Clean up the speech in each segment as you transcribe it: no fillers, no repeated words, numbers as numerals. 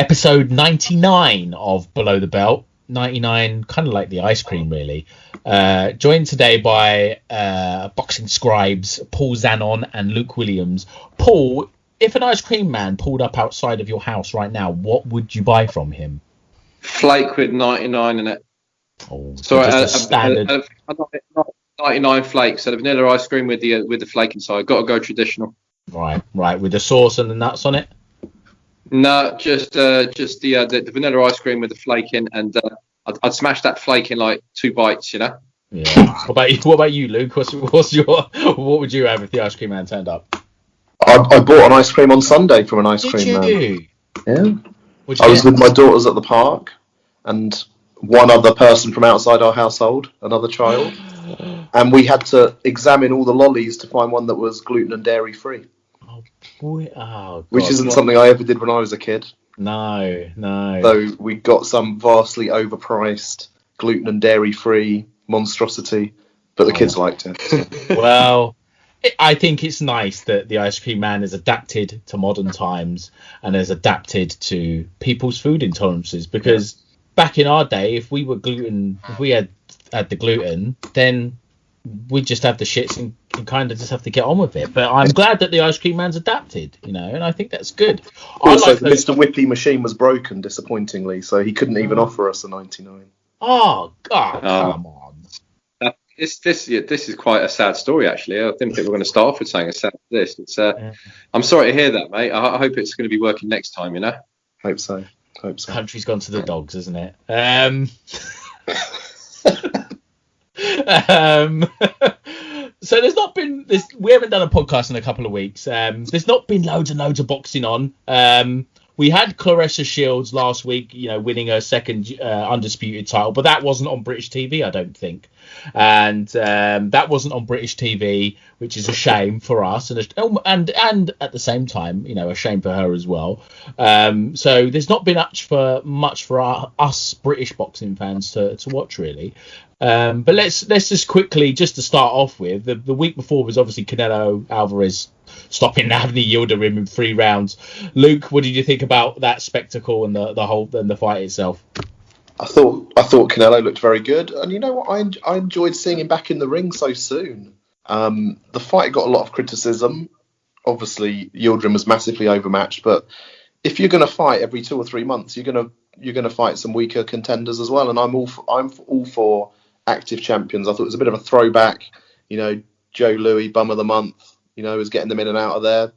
episode 99 of Below the Belt. 99, kind of like the ice cream, really. Joined today by boxing scribes Paul Zanon and Luke Williams. Paul, if an ice cream man pulled up outside of your house right now, what would you buy from him? Flake with 99 in it. Oh, so just a standard. 99 flakes. So the vanilla ice cream with the flake inside. Got to go traditional. Right, with the sauce and the nuts on it. No, just the vanilla ice cream with the flake in, and I'd smash that flake in like 2 bites, you know. Yeah. What about you, Luke? What would you have if the ice cream man turned up? I bought an ice cream on Sunday from an ice cream man. Yeah. I was with my daughters at the park, and one other person from outside our household, another child, and we had to examine all the lollies to find one that was gluten and dairy free. Oh boy! Oh, God. Which isn't something I ever did when I was a kid. No. So we got some vastly overpriced gluten and dairy free monstrosity, but the kids liked it. Well, I think it's nice that the ice cream man has adapted to modern times and has adapted to people's food intolerances, because back in our day, if we had the gluten, then we'd just have the shits and kind of just have to get on with it. But I'm glad that the ice cream man's adapted, and I think that's good. Also, Mr. Whippy machine was broken, disappointingly, so he couldn't even offer us a 99. Oh, God, come on. This is quite a sad story, actually. I didn't think we were going to start off with saying a sad this. I'm sorry to hear that, mate. I hope it's going to be working next time, Hope so. Country's gone to the dogs, isn't it? So there's not been this. We haven't done a podcast in a couple of weeks. There's not been loads and loads of boxing on. We had Claressa Shields last week, winning her second undisputed title, but that wasn't on British TV, I don't think. And that wasn't on British TV, which is a shame for us, and at the same time, a shame for her as well. So there's not been much for us British boxing fans to watch, really. But let's just quickly, just to start off with, the week before was obviously Canelo Alvarez stopping Avni Yildirim in 3 rounds. Luke, what did you think about that spectacle and the fight itself? I thought Canelo looked very good, and you know what? I enjoyed seeing him back in the ring so soon. The fight got a lot of criticism. Obviously, Yildirim was massively overmatched, but if you're going to fight every 2 or 3 months, you're going to fight some weaker contenders as well. And I'm all for active champions. I thought it was a bit of a throwback. Joe Louis, bum of the month. Was getting them in and out of there.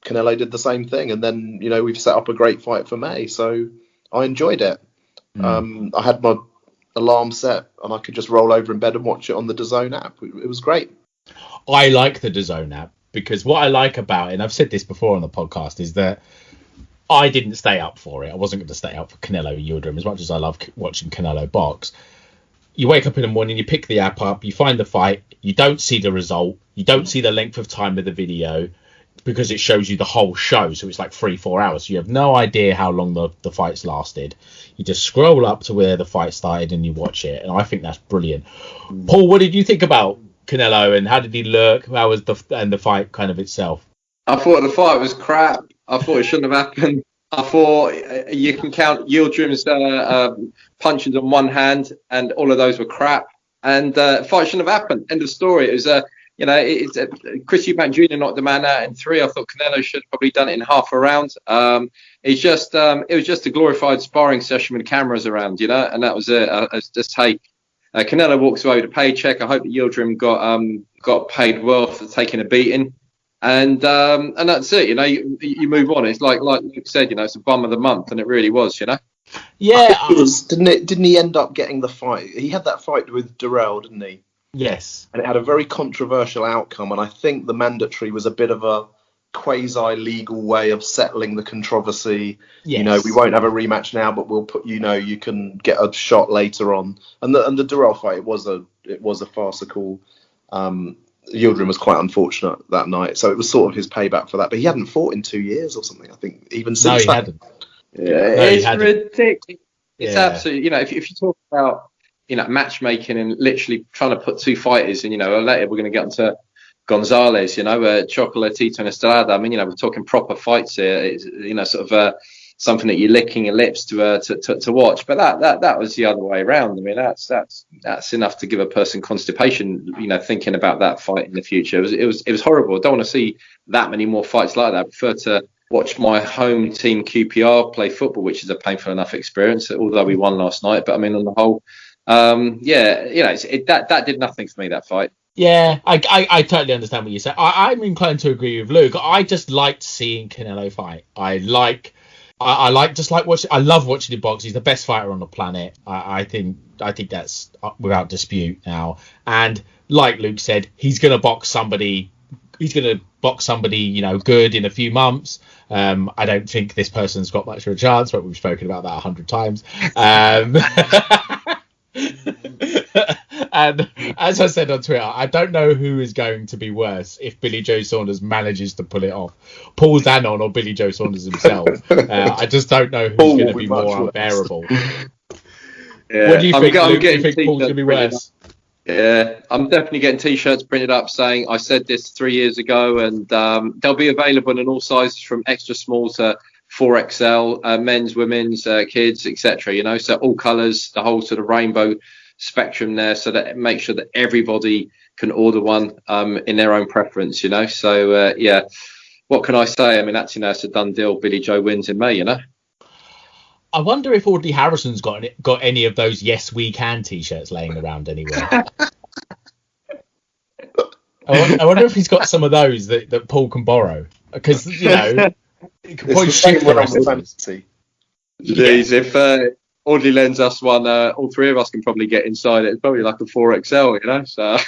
Canelo did the same thing, and then we've set up a great fight for May. So I enjoyed it. I had my alarm set, and I could just roll over in bed and watch it on the DAZN app. It was great. I like the DAZN app because what I like about it, and I've said this before on the podcast, is that I didn't stay up for it. I wasn't going to stay up for Canelo Yildirim as much as I love watching Canelo box. You wake up in the morning, you pick the app up, you find the fight, you don't see the result, you don't see the length of time of the video because it shows you the whole show. So it's like 3-4 hours. So you have no idea how long the fight's lasted. You just scroll up to where the fight started and you watch it. And I think that's brilliant. Paul, what did you think about Canelo and how did he look? How was the fight kind of itself? I thought the fight was crap. I thought it shouldn't have happened. I thought you can count Yildirim's punches on one hand, and all of those were crap. And the fight shouldn't have happened. End of story. It was Chris Eubank Jr. knocked the man out in 3. I thought Canelo should have probably done it in half a round. It was just a glorified sparring session with cameras around, and that was it. Just hey, Canelo walks away with a paycheck. I hope that Yildirim got paid well for taking a beating. And that's it, you move on. It's like Luke said, it's a bum of the month, and it really was, Yeah. It was, didn't he end up getting the fight? He had that fight with Durrell, didn't he? Yes. And it had a very controversial outcome, and I think the mandatory was a bit of a quasi-legal way of settling the controversy. Yes. We won't have a rematch now, but we'll put, you can get a shot later on. And the Durrell fight, it was a farcical. Yildirim was quite unfortunate that night, so it was sort of his payback for that. But he hadn't fought in 2 years or something, I think, even since that. Hadn't. Yeah, it's ridiculous. It's absolutely, if you talk about, matchmaking and literally trying to put 2 fighters, and, later we're going to get onto Gonzalez, Chocolatito and Estrada. I mean, we're talking proper fights here. It's, something that you're licking your lips to watch. But that was the other way around. I mean, that's enough to give a person constipation, thinking about that fight in the future. It was horrible. I don't want to see that many more fights like that. I prefer to watch my home team QPR play football, which is a painful enough experience, although we won last night. But I mean, on the whole, that did nothing for me, that fight. Yeah, I totally understand what you say. I'm inclined to agree with Luke. I just liked seeing Canelo fight. I love watching him box. He's the best fighter on the planet. I think that's without dispute now. And like Luke said, he's gonna box somebody. He's gonna box somebody, good in a few months. I don't think this person's got much of a chance, but we've spoken about that 100 times. And as I said on Twitter, I don't know who is going to be worse if Billy Joe Saunders manages to pull it off. Paul Danon or Billy Joe Saunders himself. I just don't know who's going to be more unbearable. Yeah. What do you think, Luke? Do you think Paul's going to be worse? Yeah, I'm definitely getting T-shirts printed up saying I said this 3 years ago, and they'll be available in all sizes from extra small to 4XL, men's, women's, kids, etc. So all colours, the whole sort of rainbow spectrum there, so that it makes sure that everybody can order one in their own preference. So what can I say? I mean, that's it's a done deal. Billy Joe wins in May. I wonder if Audley Harrison's got any of those "Yes We Can" T-shirts laying around anywhere. I wonder if he's got some of those that Paul can borrow, because it can probably shift the rest of fantasy. Jeez, if Audley lends us one, all three of us can probably get inside it. It's probably like a 4XL, So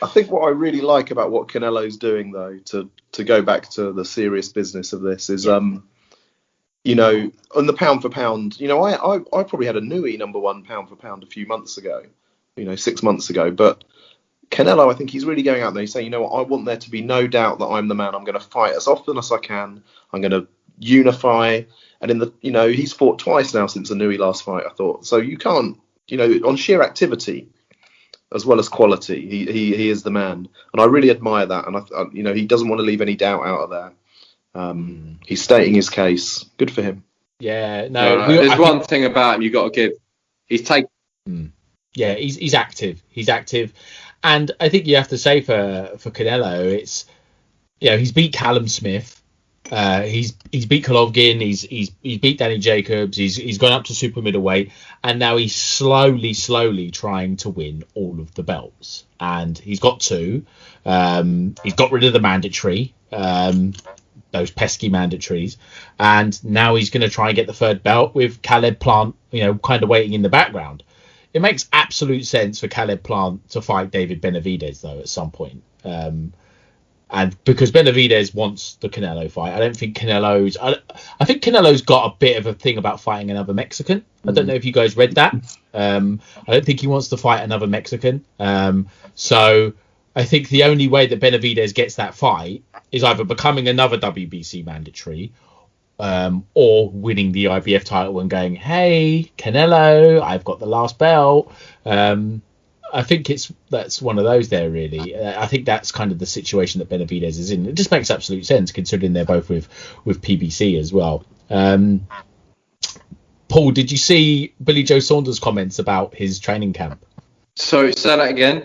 I think what I really like about what Canelo's doing, though, to go back to the serious business of this, is on the pound for pound, I probably had a Nui number one pound for pound a few months ago, 6 months ago. But Canelo, I think he's really going out there. He's saying, I want there to be no doubt that I'm the man. I'm going to fight as often as I can. I'm going to unify. And he's fought twice now since the Nui last fight, I thought. So you can't, on sheer activity as well as quality, he is the man. And I really admire that. And he doesn't want to leave any doubt out of there. He's stating his case. Good for him. Yeah, no. There's one thing about him you got to give. He's taken. Yeah, he's active. He's active, and I think you have to say for Canelo, it's he's beat Callum Smith, he's beat Golovkin, he's beat Danny Jacobs, he's gone up to super middleweight, and now he's slowly trying to win all of the belts, and he's got two. He's got rid of the mandatory. Those pesky mandatories, and now he's going to try and get the third belt with Caleb Plant, kind of waiting in the background. It makes absolute sense for Caleb Plant to fight David Benavidez, though, at some point. And because Benavidez wants the Canelo fight, I think Canelo's got a bit of a thing about fighting another Mexican. I don't know if you guys read that. I don't think he wants to fight another Mexican. So I think the only way that Benavidez gets that fight is either becoming another WBC mandatory, or winning the IBF title and going, "Hey, Canelo, I've got the last belt." I think that's one of those there, really. I think that's kind of the situation that Benavidez is in. It just makes absolute sense considering they're both with PBC as well. Paul, did you see Billy Joe Saunders' comments about his training camp? Sorry, say that again.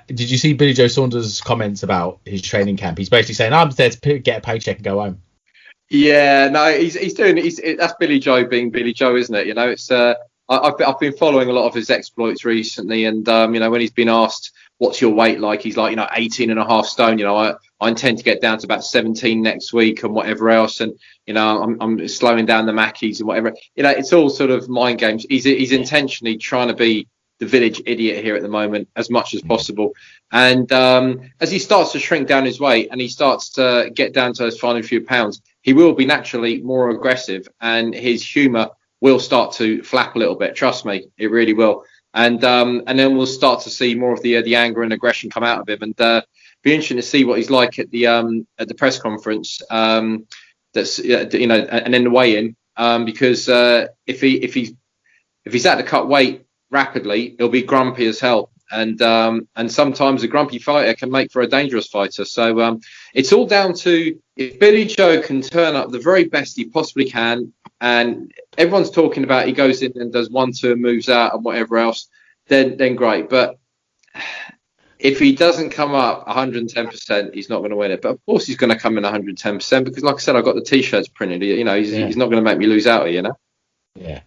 Did you see Billy Joe Saunders' comments about his training camp? He's basically saying, "I'm there to get a paycheck and go home." Yeah, no, he's doing. That's Billy Joe being Billy Joe, isn't it? It's. I've been following a lot of his exploits recently, and when he's been asked what's your weight like, he's like 18 and a half stone. I intend to get down to about 17 next week and whatever else, and I'm slowing down the Mackies and whatever. It's all sort of mind games. He's intentionally trying to be the village idiot here at the moment as much as possible, and as he starts to shrink down his weight and he starts to get down to those final few pounds, he will be naturally more aggressive, and his humour will start to flap a little bit. Trust me, it really will. And then we'll start to see more of the anger and aggression come out of him, and be interesting to see what he's like at the press conference. That's and then the weigh-in, because if he's had to cut weight rapidly, he'll be grumpy as hell. and sometimes a grumpy fighter can make for a dangerous fighter. So it's all down to if Billy Joe can turn up the very best he possibly can, and everyone's talking about he goes in and does 1-2 and moves out and whatever else, then great. But if he doesn't come up 110%, he's not going to win it. But of course, he's going to come in 110% because, like I said, I've got the T-shirts printed. He's not going to make me lose out. Yeah.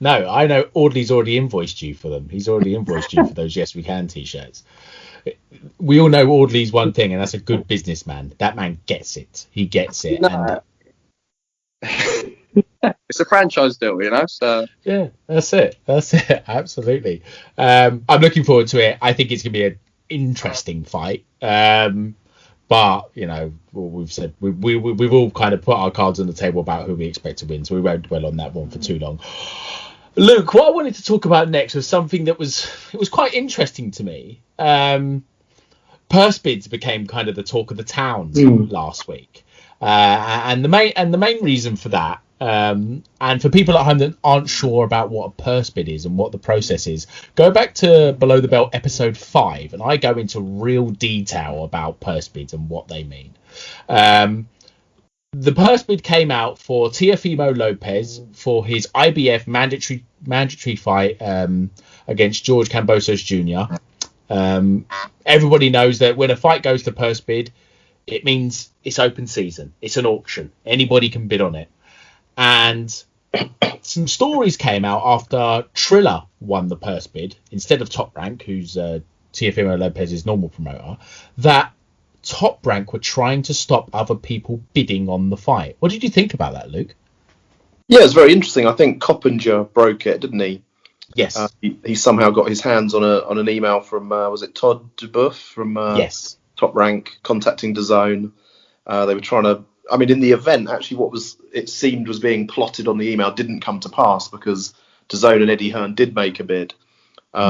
No, I know Audley's already invoiced you for them. He's already invoiced you for those Yes We Can T-shirts. We all know Audley's one thing, and that's a good businessman. That man gets it. He gets it. No. It's a franchise deal, So yeah, that's it. Absolutely. I'm looking forward to it. I think it's going to be an interesting fight. But we've said we've all kind of put our cards on the table about who we expect to win, so we won't dwell on that one for too long. Luke, what I wanted to talk about next was something that was quite interesting to me. Purse bids became kind of the talk of the town last week, and the main reason for that. And for people at home that aren't sure about what a purse bid is and what the process is, go back to Below the Belt episode 5, and I go into real detail about purse bids and what they mean. The purse bid came out for Teofimo Lopez for his IBF mandatory fight against George Kambosos Jr. Everybody knows that when a fight goes to purse bid, it means it's open season. It's an auction. Anybody can bid on it. And some stories came out after Triller won the purse bid instead of Top Rank, who's Teofimo Lopez's normal promoter, that Top Rank were trying to stop other people bidding on the fight. What did you think about that, Luke? Yeah, it's very interesting. I think Coppinger broke it, didn't he? Yes. He somehow got his hands on an email from was it Todd Dubuff from yes. Top Rank contacting DAZN. They were trying to. I mean, in the event, actually, what it seemed was being plotted on the email didn't come to pass because DAZN and Eddie Hearn did make a bid. But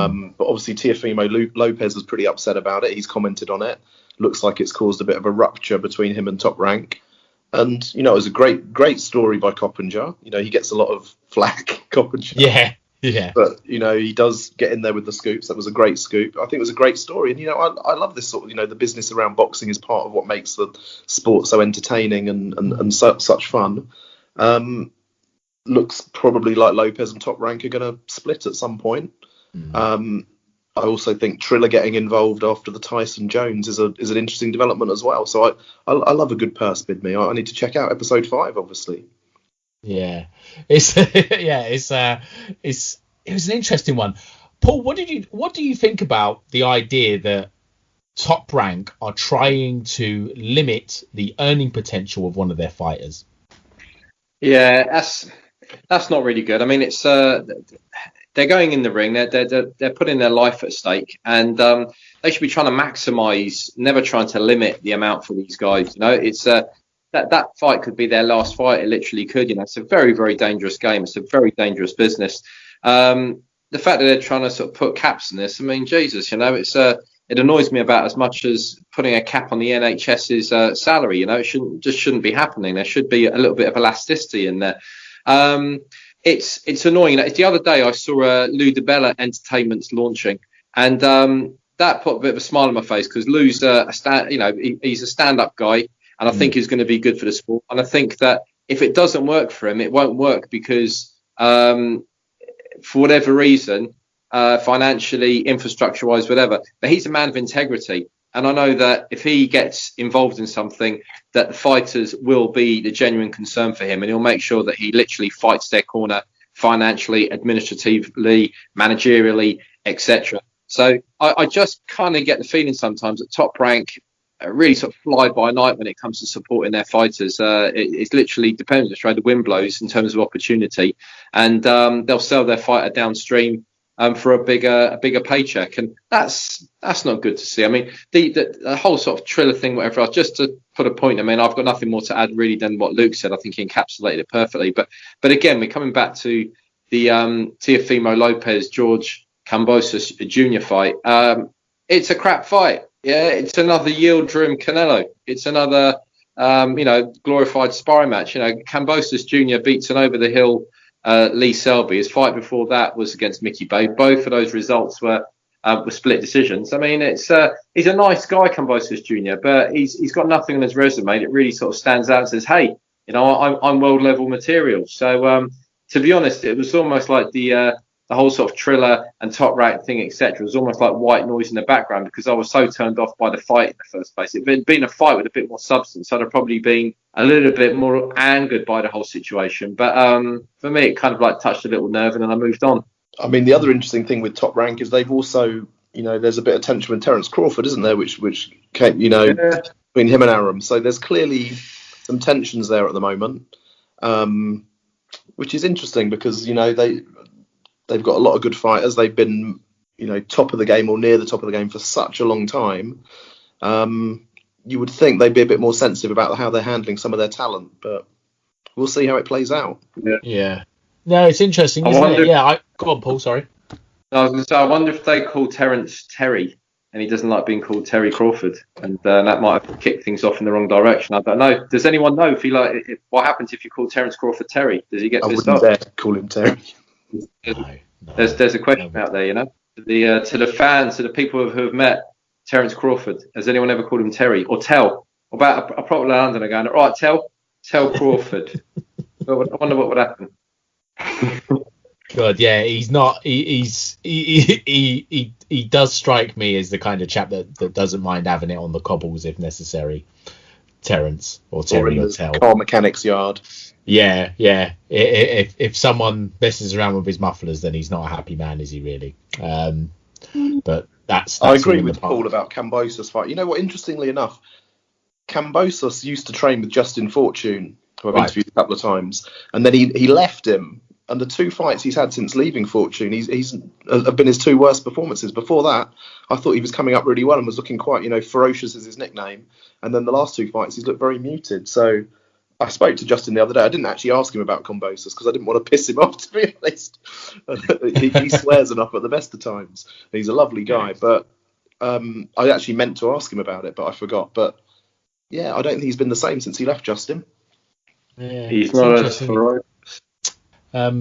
obviously, Teofimo Lopez was pretty upset about it. He's commented on it. Looks like it's caused a bit of a rupture between him and Top Rank. And, it was a great story by Coppinger. He gets a lot of flack, Coppinger. Yeah. But, he does get in there with the scoops. That was a great scoop. I think it was a great story. And, I love this sort of, the business around boxing is part of what makes the sport so entertaining and such fun. Looks probably like Lopez and Top Rank are going to split at some point. I also think Triller getting involved after the Tyson Jones is an interesting development as well. So I love a good purse bid. I need to check out episode 5, obviously. Yeah, it was an interesting one. Paul, what do you think about the idea that Top Rank are trying to limit the earning potential of one of their fighters? Yeah, that's not really good. I mean, it's they're going in the ring. They're putting their life at stake, and they should be trying to maximise, never trying to limit the amount for these guys. It's that fight could be their last fight. It literally could. It's a very, very dangerous game. It's a very dangerous business. The fact that they're trying to sort of put caps in this, I mean, Jesus, it annoys me about as much as putting a cap on the NHS's salary. It shouldn't be happening. There should be a little bit of elasticity in there. It's annoying. The other day I saw Lou DiBella Entertainment's launching, and that put a bit of a smile on my face because Lou's he's a stand-up guy, and I think he's going to be good for the sport. And I think that if it doesn't work for him, it won't work because for whatever reason, financially, infrastructure-wise, whatever. But he's a man of integrity. And I know that if he gets involved in something, that the fighters will be the genuine concern for him. And he'll make sure that he literally fights their corner financially, administratively, managerially, etc. So I just kind of get the feeling sometimes that Top Rank really sort of fly by night when it comes to supporting their fighters. It's literally depends on how the wind blows in terms of opportunity. And they'll sell their fighter downstream for a bigger paycheck, and that's not good to see. I mean, the whole sort of Triller thing, whatever else. Just to put a point, I mean, I've got nothing more to add really than what Luke said. I think he encapsulated it perfectly. But again, we're coming back to the Teofimo Lopez George Kambosos Jr. fight. It's a crap fight. Yeah, it's another Yildirim Canelo. It's another glorified sparring match. Kambosos Jr. beats an over the hill Lee Selby. His fight before that was against Mickey Bay. Both of those results were with split decisions. I mean, he's a nice guy, Kambosos Jr., but he's got nothing on his resume that really sort of stands out and says, hey, I'm world level material. So to be honest, it was almost like the whole sort of Triller and Top Rank thing, etc. was almost like white noise in the background because I was so turned off by the fight in the first place. If it had been a fight with a bit more substance, I'd have probably been a little bit more angered by the whole situation. But for me, it kind of like touched a little nerve, and then I moved on. I mean, the other interesting thing with Top Rank is they've also, there's a bit of tension with Terence Crawford, isn't there? Which came, between him and Arum. So there's clearly some tensions there at the moment, which is interesting because they've got a lot of good fighters. They've been, top of the game or near the top of the game for such a long time. You would think they'd be a bit more sensitive about how they're handling some of their talent, but we'll see how it plays out. Yeah. No, it's interesting, isn't it? Yeah. Go on, Paul. Sorry. I was going to say, I wonder if they call Terence Terry, and he doesn't like being called Terry Crawford, and that might have kicked things off in the wrong direction. I don't know. Does anyone know what happens if you call Terence Crawford Terry? Does he get pissed off? I wouldn't dare call him Terry. No. There's a question out there, to the fans, to the people who have met Terence Crawford. Has anyone ever called him Terry or Tell? About a proper Londoner going, all right, Tell Crawford. I wonder what would happen. God, yeah, he's not. He does strike me as the kind of chap that doesn't mind having it on the cobbles if necessary. Terence or Terry or Tell. Car mechanics yard. Yeah. If someone messes around with his mufflers, then he's not a happy man, is he really? But that's I agree with Paul about Kambosos' fight. You know what? Interestingly enough, Kambosos used to train with Justin Fortune, who I've interviewed a couple of times, and then he left him. And the two fights he's had since leaving Fortune, he's have been his two worst performances. Before that, I thought he was coming up really well and was looking quite, ferocious as his nickname. And then the last two fights, he's looked very muted. So I spoke to Justin the other day. I didn't actually ask him about Kambosos because I didn't want to piss him off, to be honest. he swears enough at the best of times. He's a lovely guy. But I actually meant to ask him about it, but I forgot. But yeah, I don't think he's been the same since he left Justin. Yeah, he's not as ferocious. I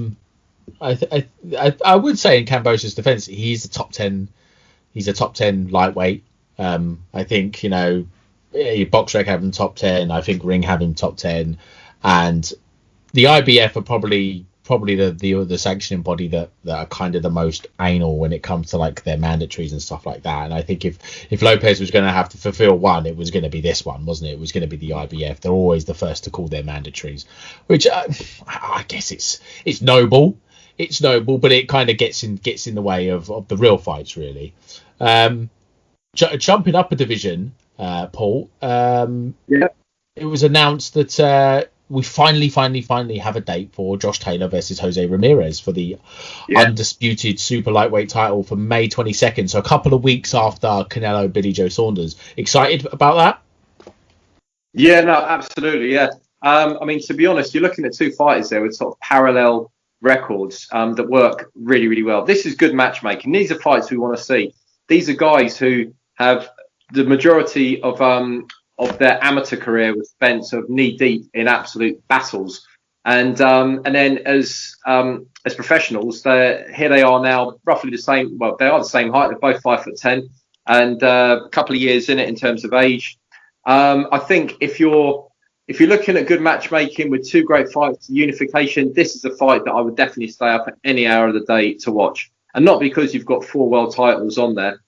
would say in Kambosos' defence, he's a top 10. He's a top 10 lightweight. I think BoxRec have him top 10. I think Ring have him top 10, and the IBF are probably the sanctioning body that are kind of the most anal when it comes to like their mandatories and stuff like that. And I think if Lopez was going to have to fulfil one, it was going to be this one, wasn't it? It was going to be the IBF. They're always the first to call their mandatories, which I guess it's noble. It's noble, but it kind of gets in the way of the real fights, really. Jumping up a division, Paul. It was announced that we finally have a date for Josh Taylor versus Jose Ramirez for the undisputed super lightweight title for May 22nd. So a couple of weeks after Canelo, Billy Joe Saunders. Excited about that? Yeah, no, absolutely. Yeah. I mean, to be honest, you're looking at two fighters there with sort of parallel records that work really, really well. This is good matchmaking. These are fights we want to see. These are guys who have the majority of their amateur career was spent sort of knee deep in absolute battles, and then as professionals, here they are now, roughly the same. Well, they are the same height. They're both 5'10", and a couple of years in it in terms of age. I think if you're looking at good matchmaking with two great fights, unification, this is a fight that I would definitely stay up at any hour of the day to watch, and not because you've got 4 world titles on there.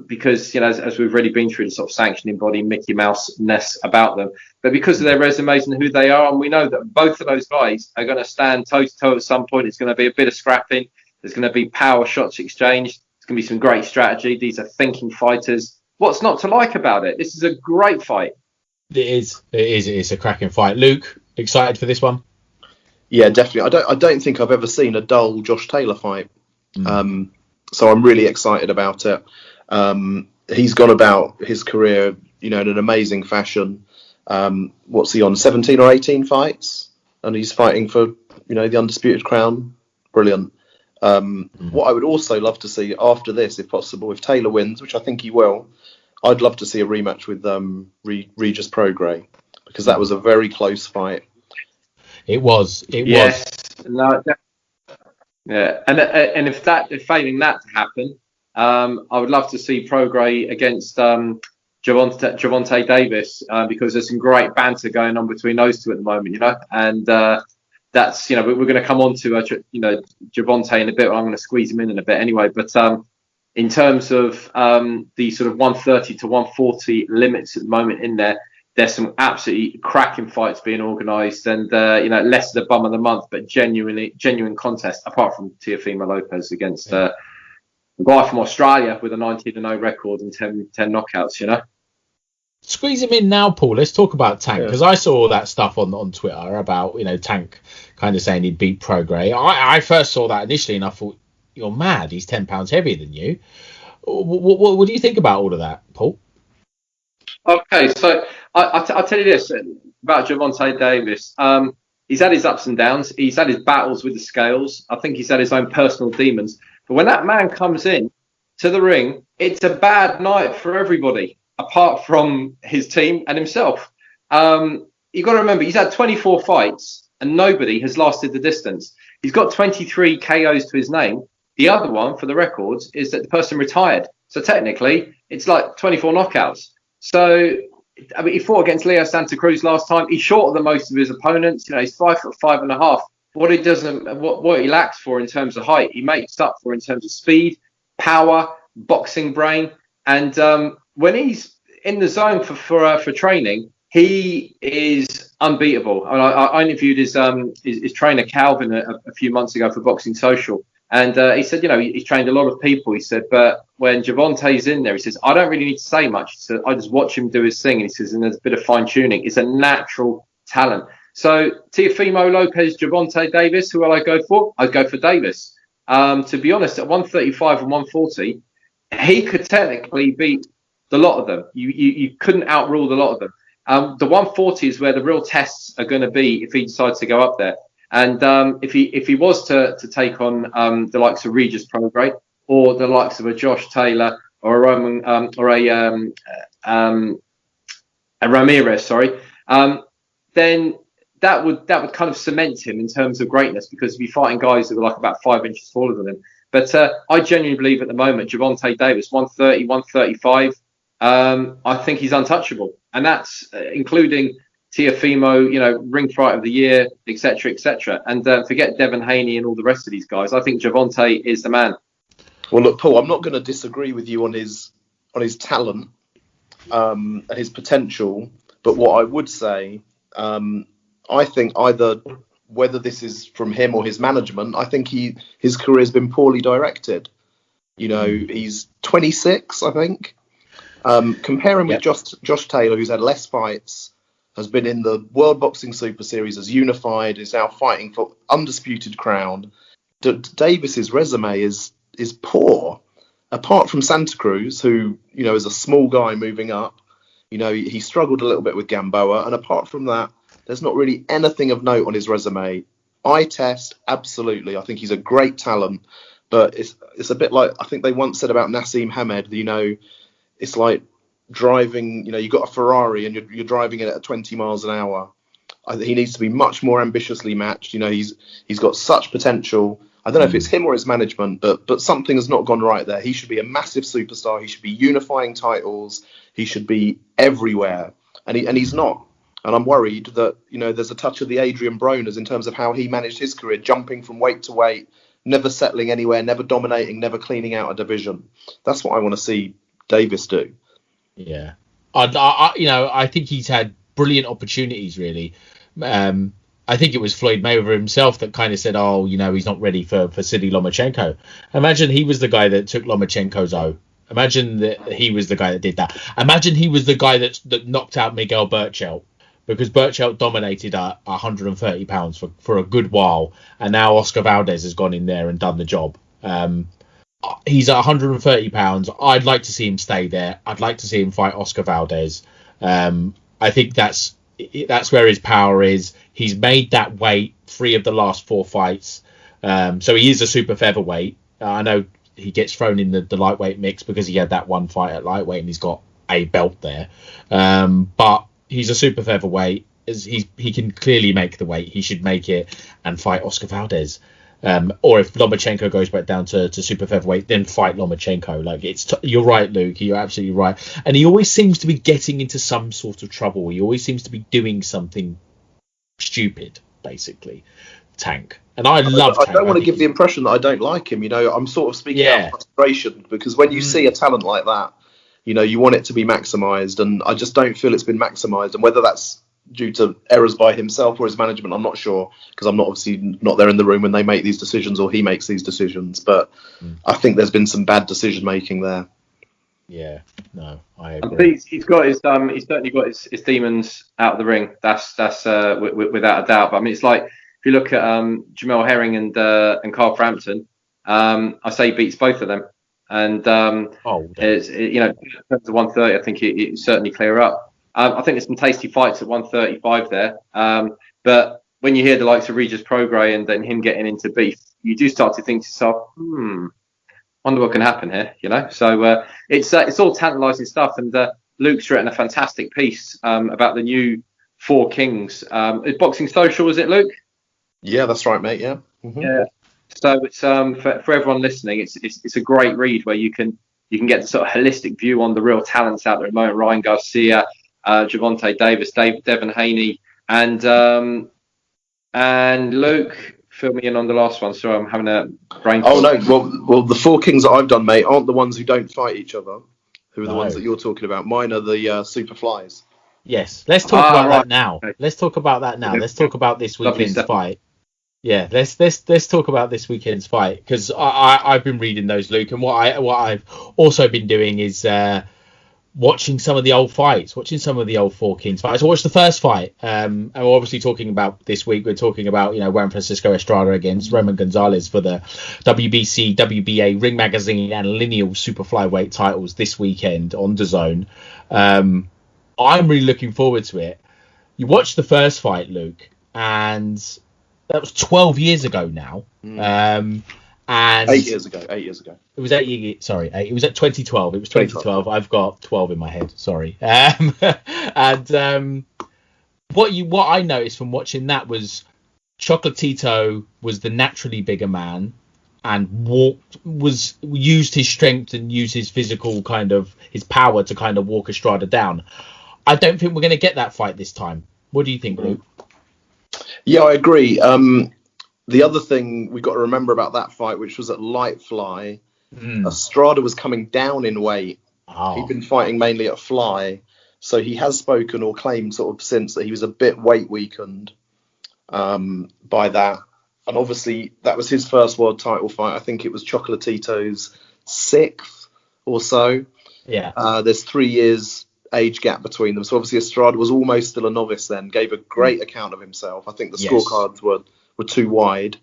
Because as we've already been through the sort of sanctioning body Mickey Mouse-ness about them, but because of their resumes and who they are, and we know that both of those guys are going to stand toe to toe at some point. It's going to be a bit of scrapping. There's going to be power shots exchanged. There's going to be some great strategy. These are thinking fighters. What's not to like about it? This is a great fight. It is. It's a cracking fight. Luke, excited for this one? Yeah, definitely. I don't think I've ever seen a dull Josh Taylor fight. So I'm really excited about it. He's gone about his career, in an amazing fashion. What's he on? 17 or 18 fights, and he's fighting for, the undisputed crown. Brilliant. What I would also love to see after this, if possible, if Taylor wins, which I think he will, I'd love to see a rematch with Regis Prograis, because that was a very close fight. It was. No. Yeah, and if failing that to happen, I would love to see Prograis against Gervonta Davis because there's some great banter going on between those two at the moment, and that's, we're going to come on to, Gervonta in a bit. I'm going to squeeze him in a bit anyway, but in terms of the sort of 130 to 140 limits at the moment in there's some absolutely cracking fights being organised, and less of the bum of the month, but genuine contest. Apart from Teofimo Lopez against a guy from Australia with a 19-0 record and 10 knockouts. Squeeze him in now, Paul. Let's talk about Tank, because I saw all that stuff on Twitter about Tank kind of saying he'd beat Prograis. I first saw that initially, and I thought, you're mad. He's 10 pounds heavier than you. What do you think about all of that, Paul? Okay, so I'll tell you this about Gervonta Davis. He's had his ups and downs. He's had his battles with the scales. I think he's had his own personal demons. But when that man comes in to the ring, it's a bad night for everybody, apart from his team and himself. You've got to remember, he's had 24 fights and nobody has lasted the distance. He's got 23 KOs to his name. The other one, for the records, is that the person retired. So technically, it's like 24 knockouts. So, he fought against Leo Santa Cruz last time. He's shorter than most of his opponents. He's 5'5.5". What he lacks for in terms of height, he makes up for in terms of speed, power, boxing brain. And when he's in the zone for training, he is unbeatable. And I interviewed his trainer Calvin a few months ago for Boxing Social. And he said, he's trained a lot of people. He said, but when Gervonta's in there, he says, I don't really need to say much. He said, I just watch him do his thing. And he says, and there's a bit of fine tuning. It's a natural talent. So Teofimo Lopez, Gervonta Davis, who will I go for? I'd go for Davis. To be honest, at 135 and 140, he could technically beat the lot of them. You couldn't outrule the lot of them. The 140 is where the real tests are going to be if he decides to go up there. And if he was to take on the likes of Regis Prograis or the likes of a Josh Taylor or a Roman or a Ramirez, then that would kind of cement him in terms of greatness, because if you're fighting guys who are like about 5 inches taller than him. But I genuinely believe at the moment, Gervonta Davis, 130, 135, I think he's untouchable. And that's including Teofimo, ring fight of the year, etc., etc. And forget Devin Haney and all the rest of these guys. I think Gervonta is the man. Well, look, Paul, I'm not going to disagree with you on his talent and his potential. But what I would say, I think either whether this is from him or his management, I think his career has been poorly directed. He's 26, I think. Compare him with Josh Taylor, who's had less fights, has been in the World Boxing Super Series, has unified, is now fighting for undisputed crown. Davis's resume is poor. Apart from Santa Cruz, who is a small guy moving up, he struggled a little bit with Gamboa, and apart from that, there's not really anything of note on his resume. Eye test, absolutely. I think he's a great talent, but it's a bit like I think they once said about Nassim Hamed. It's like driving, you've got a Ferrari and you're driving it at 20 miles an hour. He needs to be much more ambitiously matched. He's got such potential. I don't know if it's him or his management, but something has not gone right there. He should be a massive superstar. He should be unifying titles. He should be everywhere. And he's not. And I'm worried that, there's a touch of the Adrian Bronas in terms of how he managed his career, jumping from weight to weight, never settling anywhere, never dominating, never cleaning out a division. That's what I want to see Davis do. Yeah, I think he's had brilliant opportunities. Really, I think it was Floyd Mayweather himself that kind of said, "Oh, he's not ready for Vasily Lomachenko." Imagine he was the guy that took Lomachenko's O. Imagine that he was the guy that did that. Imagine he was the guy that knocked out Miguel Berchelt, because Berchelt dominated at 130 pounds for a good while, and now Oscar Valdez has gone in there and done the job. He's at 130 pounds. I'd like to see him stay there. I'd like to see him fight Oscar Valdez. I think that's where his power is. He's made that weight 3 of the last 4 fights. So he is a super featherweight. I know he gets thrown in the lightweight mix because he had that one fight at lightweight and he's got a belt there. But he's a super featherweight. He can clearly make the weight. He should make it and fight Oscar Valdez. Or if Lomachenko goes back down to super featherweight, then fight Lomachenko. Like you're right, Luke. You're absolutely right. And he always seems to be getting into some sort of trouble. He always seems to be doing something stupid, basically. Tank. And I love Tank. I don't want to give the impression that I don't like him. I'm sort of speaking out of frustration, because when you see a talent like that, you want it to be maximised, and I just don't feel it's been maximised. And whether that's due to errors by himself or his management, I'm not sure, because I'm obviously not there in the room when they make these decisions or he makes these decisions. But I think there's been some bad decision making there. Yeah, no, I agree. He's got his he's certainly got his demons out of the ring. That's without a doubt. But I mean, it's like if you look at Jamel Herring and Carl Frampton, I say he beats both of them. And it's, in terms of 130, I think it certainly clear up. I think there's some tasty fights at 135 there. But when you hear the likes of Regis Prograis and then him getting into beef, you do start to think to yourself, wonder what can happen here, So it's all tantalising stuff. And Luke's written a fantastic piece about the new Four Kings. Is Boxing Social, is it, Luke? Yeah, that's right, mate. Yeah. Mm-hmm. Yeah. So it's for everyone listening, it's a great read where you can get the sort of holistic view on the real talents out there at the moment. Ryan Garcia, Gervonta Davis, Devin Haney, and Luke. Fill me in on the last one. Sorry, I'm having a brain. Oh no, well, the Four Kings that I've done, mate, aren't the ones who don't fight each other. Who are the ones that you're talking about? Mine are the Super Flies. Yes, let's talk about that now. Okay. Let's talk about that now. Let's talk about this weekend's fight. Yeah, let's talk about this weekend's fight, because I've been reading those, Luke, and what I've also been doing is watching some of the old fights, watching some of the old Four Kings fights. I watched the first fight, and we're obviously talking about this week. We're talking about Juan Francisco Estrada against Roman Gonzalez for the WBC, WBA, Ring Magazine, and Lineal Super Flyweight titles this weekend on DAZN. I'm really looking forward to it. You watched the first fight, Luke, and that was 12 years ago now. And 8 years ago. It was 8 years. Sorry, it was at 2012. It was 2012. I've got 12 in my head. Sorry. What I noticed from watching that was Chocolatito was the naturally bigger man and used his strength and used his physical his power to kind of walk Estrada down. I don't think we're going to get that fight this time. What do you think, Luke? Yeah, I agree. The other thing we've got to remember about that fight, which was at light fly, Estrada was coming down in weight. Oh. He'd been fighting mainly at fly, so he has spoken or claimed sort of since that he was a bit weight weakened by that. And obviously that was his first world title fight. I think it was Chocolatito's 6th or so. Yeah. There's 3 years age gap between them, so obviously Estrada was almost still a novice then. Gave a great account of himself. I think the scorecards were too wide,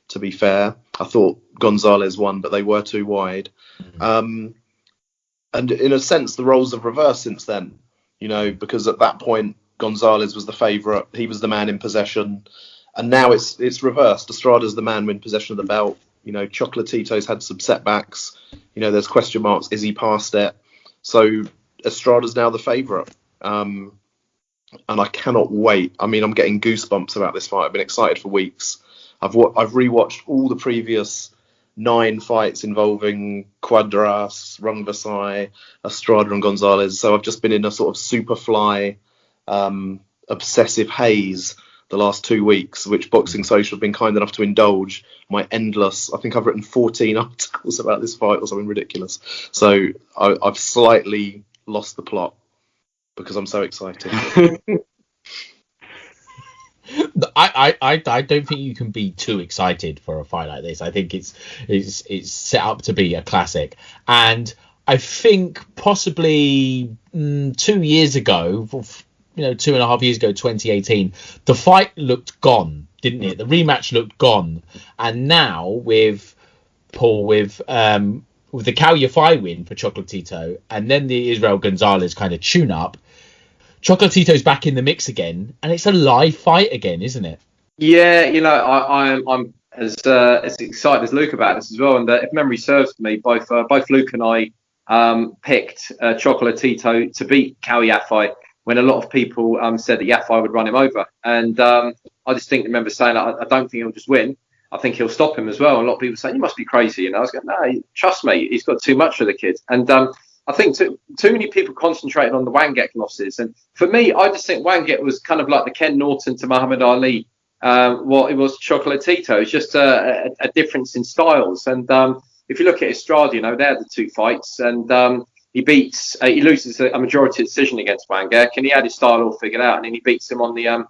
to be fair. I thought Gonzalez won, but they were too wide. And in a sense, the roles have reversed since then, because at that point, Gonzalez was the favourite. He was the man in possession. And now it's reversed. Estrada's the man in possession of the belt. Chocolatito's had some setbacks. There's question marks. Is he past it? So Estrada's now the favourite. And I cannot wait. I mean, I'm getting goosebumps about this fight. I've been excited for weeks. I've rewatched all the previous 9 fights involving Cuadras, Rungvisai, Estrada and Gonzalez. So I've just been in a sort of super fly, obsessive haze the last 2 weeks, which Boxing Social have been kind enough to indulge my endless. I think I've written 14 articles about this fight or something ridiculous. So I've slightly lost the plot, because I'm so excited. I don't think you can be too excited for a fight like this. I think it's set up to be a classic, and I think possibly 2 years ago, 2.5 years ago, 2018, the fight looked gone, didn't it? The rematch looked gone, and now with the Cal Yafai win for Chocolatito, and then the Israel Gonzalez kind of tune-up, Chocolatito's back in the mix again, and it's a live fight again, isn't it? Yeah, I'm as excited as Luke about this as well. And if memory serves me, both Luke and I picked Chocolatito to beat Cal Yafai when a lot of people said that Yafai would run him over. And I just remember saying, I don't think he'll just win. I think he'll stop him as well. And a lot of people saying, you must be crazy. And I was going, no, trust me, he's got too much for the kid. And I think too many people concentrated on the Wangek losses. And for me, I just think Wangek was kind of like the Ken Norton to Muhammad Ali, what it was Chocolatito. It's just a difference in styles. And if you look at Estrada, they had the two fights. And he loses a majority decision against Wangek. And he had his style all figured out. And then he beats him on the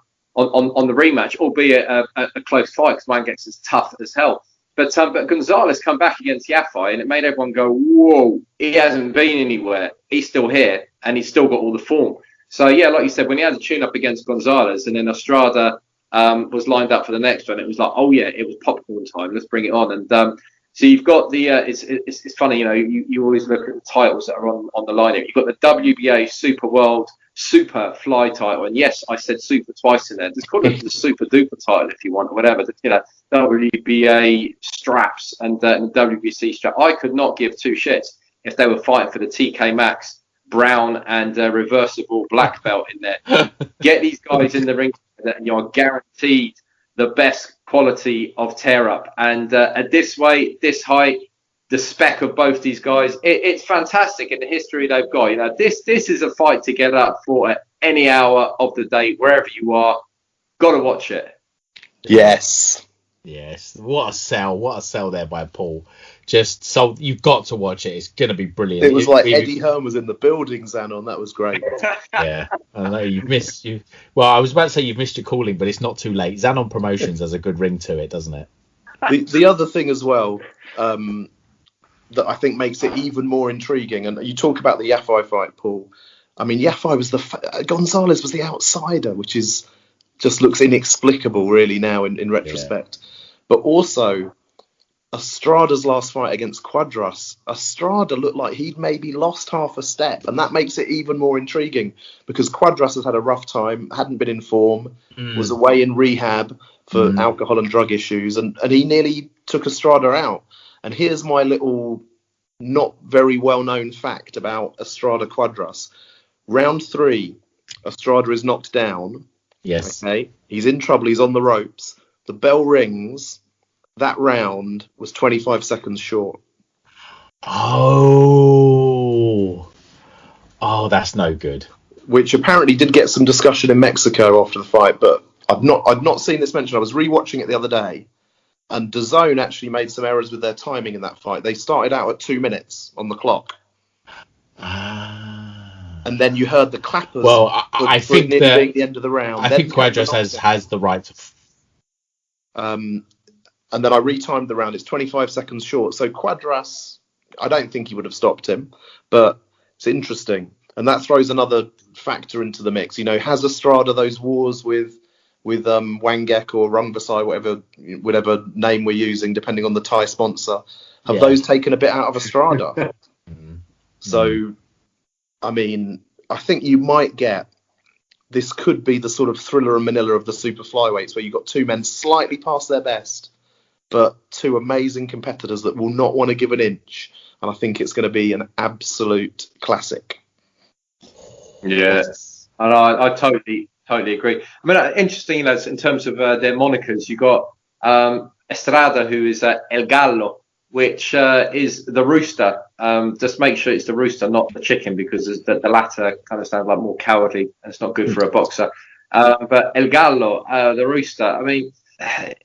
rematch, albeit a close fight because Wangek's as tough as hell. But Gonzalez come back against Yafai, and it made everyone go, whoa, he hasn't been anywhere. He's still here, and he's still got all the form. So, yeah, like you said, when he had a tune-up against Gonzalez, and then Estrada was lined up for the next one, it was like, oh, yeah, it was popcorn time. Let's bring it on. And so you've got the it's funny, you always look at the titles that are on the line here. You've got the WBA Super World Super Fly title, and yes, I said super twice in there. Just call it the Super Duper title if you want, or whatever. WBA straps and WBC strap. I could not give two shits if they were fighting for the TK Maxx brown and reversible black belt in there. Get these guys in the ring, and you're guaranteed the best quality of tear up. And at this weight, this height, the spec of both these guys, it's fantastic in the history they've got. This is a fight to get up for at any hour of the day, wherever you are. Got to watch it. Yes. What a sell there by Paul. Just so you've got to watch it. It's going to be brilliant. It was like Eddie Hearn was in the building, Zanon. That was great. Yeah, I know you've missed you. Well, I was about to say you've missed your calling, but it's not too late. Zanon Promotions has a good ring to it, doesn't it? The other thing as well that I think makes it even more intriguing, and you talk about the Yafai fight, Paul. I mean, Yafai was Gonzalez was the outsider, which is just looks inexplicable really now in retrospect. Yeah. But also Estrada's last fight against Quadras, Estrada looked like he'd maybe lost half a step, and that makes it even more intriguing because Quadras has had a rough time, hadn't been in form, was away in rehab for alcohol and drug issues, and he nearly took Estrada out. And here's my little not very well-known fact about Estrada Quadras. Round 3, Estrada is knocked down. Yes. Okay. He's in trouble. He's on the ropes. The bell rings. That round was 25 seconds short. Oh, that's no good. Which apparently did get some discussion in Mexico after the fight, but I'd not seen this mentioned. I was rewatching it the other day, and DAZN actually made some errors with their timing in that fight. They started out at 2 minutes on the clock. And then you heard the clappers. Well, I think that the end of the round. I think Quadras has the right to. And then I retimed the round. It's 25 seconds short. So Quadras, I don't think he would have stopped him, but it's interesting. And that throws another factor into the mix. Has Estrada those wars with Wangek or Rungvisai, whatever name we're using, depending on the Thai sponsor? Have those taken a bit out of Estrada? So, I mean, I think you might get, this could be the sort of Thriller and Manila of the super flyweights, where you've got two men slightly past their best, but two amazing competitors that will not want to give an inch. And I think it's going to be an absolute classic. Yes, and I totally agree. I mean, interesting, in terms of their monikers, you got Estrada, who is El Gallo, which is the rooster. Just make sure it's the rooster, not the chicken, because the latter kind of sounds like more cowardly and it's not good for a boxer. But El Gallo, the rooster, I mean,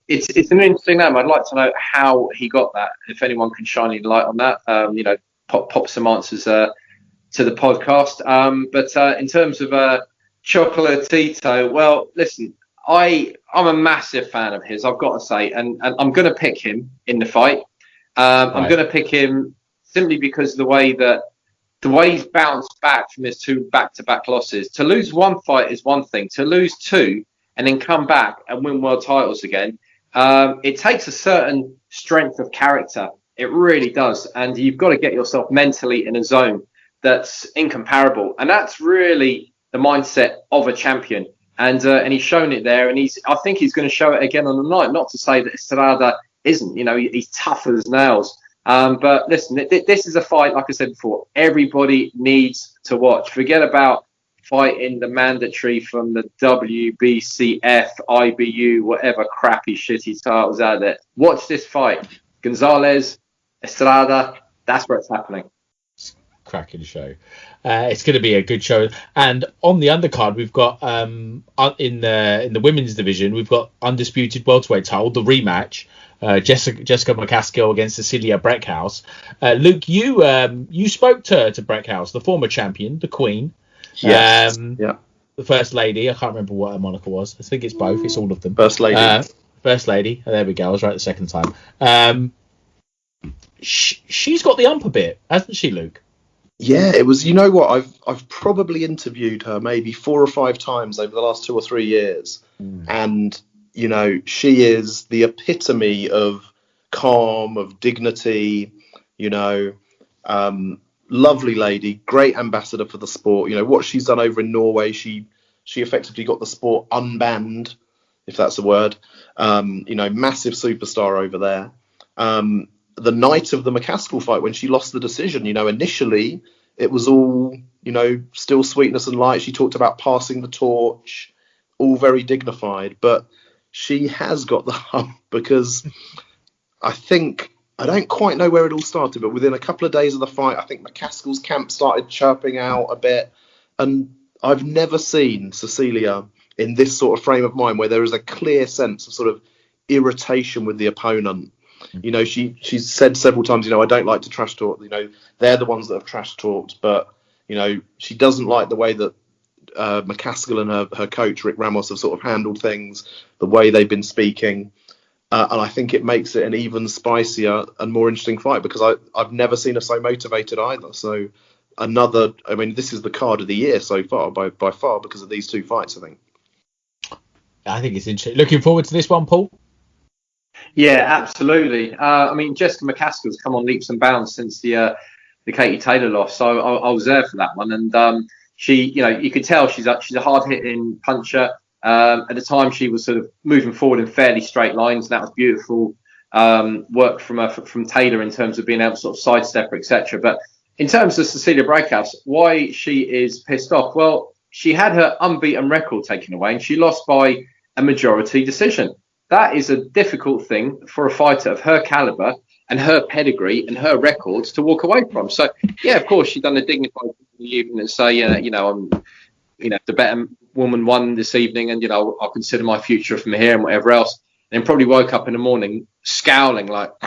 it's an interesting name. I'd like to know how he got that, if anyone can shine any light on that. Pop some answers to the podcast. But in terms of Chocolatito, well, listen, I'm a massive fan of his, I've got to say, and I'm going to pick him in the fight. I'm going to pick him simply because of the way he's bounced back from his 2 back-to-back losses. To lose one fight is one thing. To lose 2 and then come back and win world titles again, it takes a certain strength of character. It really does. And you've got to get yourself mentally in a zone that's incomparable. And that's really the mindset of a champion. And he's shown it there. And I think he's going to show it again on the night. Not to say that Estrada isn't, he's tough as nails. But listen, this is a fight, like I said before, everybody needs to watch. Forget about fighting the mandatory from the WBCF, IBU, whatever crappy shitty titles out there. Watch this fight. Gonzalez, Estrada, that's where it's happening. Cracking show. It's going to be a good show. And on the undercard, we've got in the women's division, we've got undisputed welterweight title, the rematch. Jessica McCaskill against Cecilia-Brækhuis. Luke, you spoke to Brækhuis, the former champion, the Queen. Yes. The First Lady. I can't remember what her moniker was. I think it's both. It's all of them. First Lady. First Lady. Oh, there we go. I was right the second time. She's got the ump a bit, hasn't she, Luke? Yeah, it was. You know what? I've probably interviewed her maybe 4 or 5 times over the last 2 or 3 years, and you know, she is the epitome of calm, of dignity. You know, lovely lady, great ambassador for the sport. You know what she's done over in Norway. She effectively got the sport unbanned, if that's a word. You know, massive superstar over there. The night of the McCaskill fight, when she lost the decision, you know, initially it was all, you know, still sweetness and light. She talked about passing the torch, all very dignified, but she has got the hump because I don't quite know where it all started, but within a couple of days of the fight, I think McCaskill's camp started chirping out a bit. And I've never seen Cecilia in this sort of frame of mind where there is a clear sense of sort of irritation with the opponent. You know, she's said several times, you know, I don't like to trash talk. You know, they're the ones that have trash talked, but, you know, she doesn't like the way that McCaskill and her coach, Rick Ramos, have sort of handled things, the way they've been speaking. And I think it makes it an even spicier and more interesting fight because I've never seen her so motivated either. So this is the card of the year so far, by far, because of these 2 fights, I think. I think it's interesting. Looking forward to this one, Paul? Yeah, absolutely. Jessica McCaskill's come on leaps and bounds since the Katie Taylor loss, so I was there for that one. And she, you know, you could tell she's a hard-hitting puncher. At the time, she was sort of moving forward in fairly straight lines, and that was beautiful work from Taylor in terms of being able to sort of sidestep her, etc. But in terms of Cecilia-Brækhuis, why she is pissed off? Well, she had her unbeaten record taken away, and she lost by a majority decision. That is a difficult thing for a fighter of her caliber and her pedigree and her records to walk away from. So, yeah, of course, she's done a dignified thing in the evening and say, the better woman won this evening, and, you know, I'll consider my future from here and whatever else. And probably woke up in the morning scowling like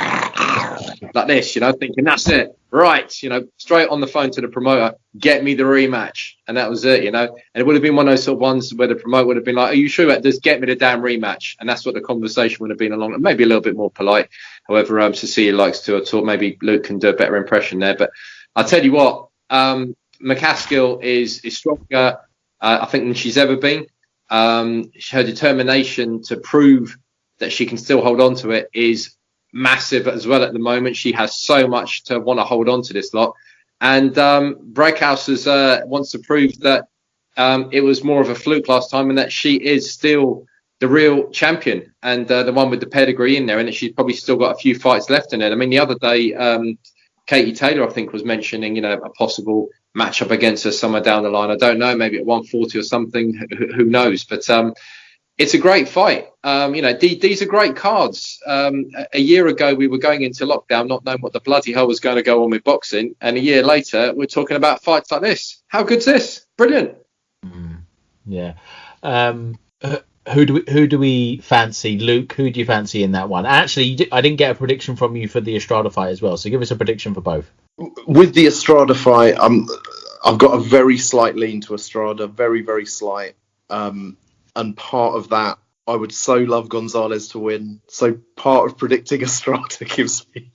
this, you know, thinking, that's it. Right, you know, straight on the phone to the promoter, get me the rematch. And that was it, you know. And it would have been one of those sort of ones where the promoter would have been like, are you sure? Just get me the damn rematch. And that's what the conversation would have been along, maybe a little bit more polite. However, Cecilia likes to talk. Maybe Luke can do a better impression there. But I'll tell you what, McCaskill is stronger, I think, than she's ever been. Her determination to prove that she can still hold on to it is massive as well at the moment. She has so much to want to hold on to this lot. And Brækhuis wants to prove that it was more of a fluke last time and that she is still the real champion and the one with the pedigree in there, and that she's probably still got a few fights left in it. I mean, the other day, Katie Taylor, I think, was mentioning, you know, a possible matchup against her somewhere down the line. I don't know, maybe at 140 or something, who knows? But it's a great fight. These are great cards. A year ago, we were going into lockdown not knowing what the bloody hell was going to go on with boxing. And a year later, we're talking about fights like this. How good's this? Brilliant. Yeah. Who do we fancy? Luke, who do you fancy in that one? Actually, I didn't get a prediction from you for the Estrada fight as well. So give us a prediction for both. With the Estrada fight, I've got a very slight lean to Estrada, very, very slight. And part of that, I would so love Gonzalez to win. So part of predicting Estrada gives me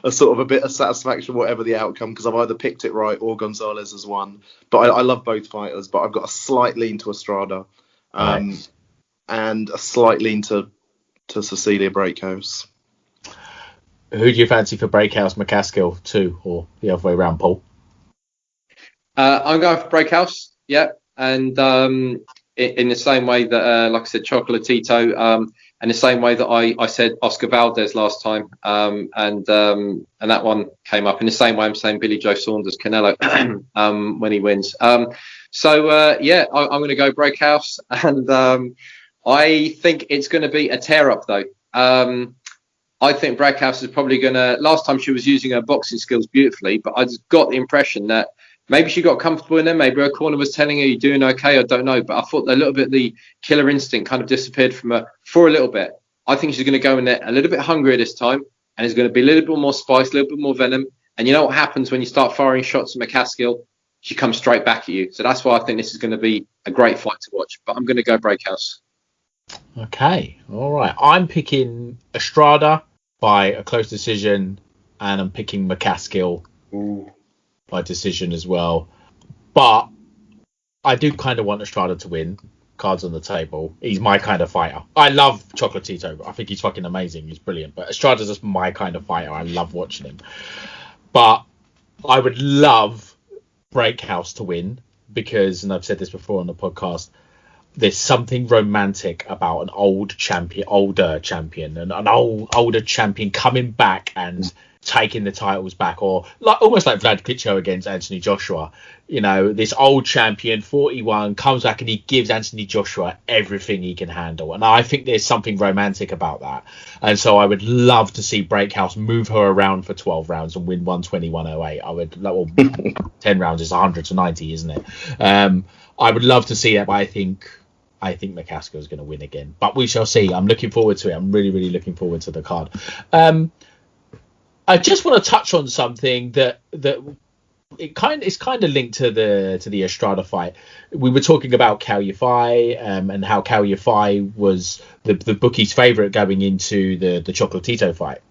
a sort of a bit of satisfaction, whatever the outcome, because I've either picked it right or Gonzalez has won. But I love both fighters, but I've got a slight lean to Estrada, Right. and a slight lean to Cecilia-Brækhuis. Who do you fancy for Brækhuis, McCaskill, too, or the other way around, Paul? I'm going for Brækhuis, yeah. And in the same way that, like I said, Chocolatito, and the same way that I said Oscar Valdez last time, and that one came up in the same way I'm saying Billy Joe Saunders Canelo when he wins. So yeah, I'm going to go Breakhouse, and I think it's going to be a tear up though. I think Breakhouse is probably going to. Last time she was using her boxing skills beautifully, but I just got the impression that maybe she got comfortable in there. Maybe her corner was telling her, "You're doing okay." I don't know, but I thought a little bit the killer instinct kind of disappeared from her for a little bit. I think she's going to go in there a little bit hungrier this time, and it's going to be a little bit more spice, a little bit more venom. And you know what happens when you start firing shots at McCaskill? She comes straight back at you. So that's why I think this is going to be a great fight to watch. But I'm going to go Breakhouse. Okay, all right. I'm picking Estrada by a close decision, and I'm picking McCaskill by decision as well. But I do kind of want Estrada to win. Cards on the table. He's my kind of fighter. I love Chocolatito. I think he's fucking amazing. He's brilliant. But Estrada's just my kind of fighter. I love watching him. But I would love Breakhouse to win because, and I've said this before on the podcast, there's something romantic about an older champion, and an older champion coming back and taking the titles back, or like almost like Vlad Klitschko against Anthony Joshua. You know, this old champion, 41, comes back and he gives Anthony Joshua everything he can handle, and I think there's something romantic about that. And so I would love to see Breakhouse move her around for 12 rounds and win 120-108. I would, well, 10 rounds is 100 to 90, isn't it? I would love to see that, but I think McCaskill is going to win again, but we shall see. I'm looking forward to it. I'm really, really looking forward to the card. I just want to touch on something that it's kind of linked to the Estrada fight. We were talking about Cao Yafai, and how Cao Yafai was the bookie's favourite going into the Chocolatito fight,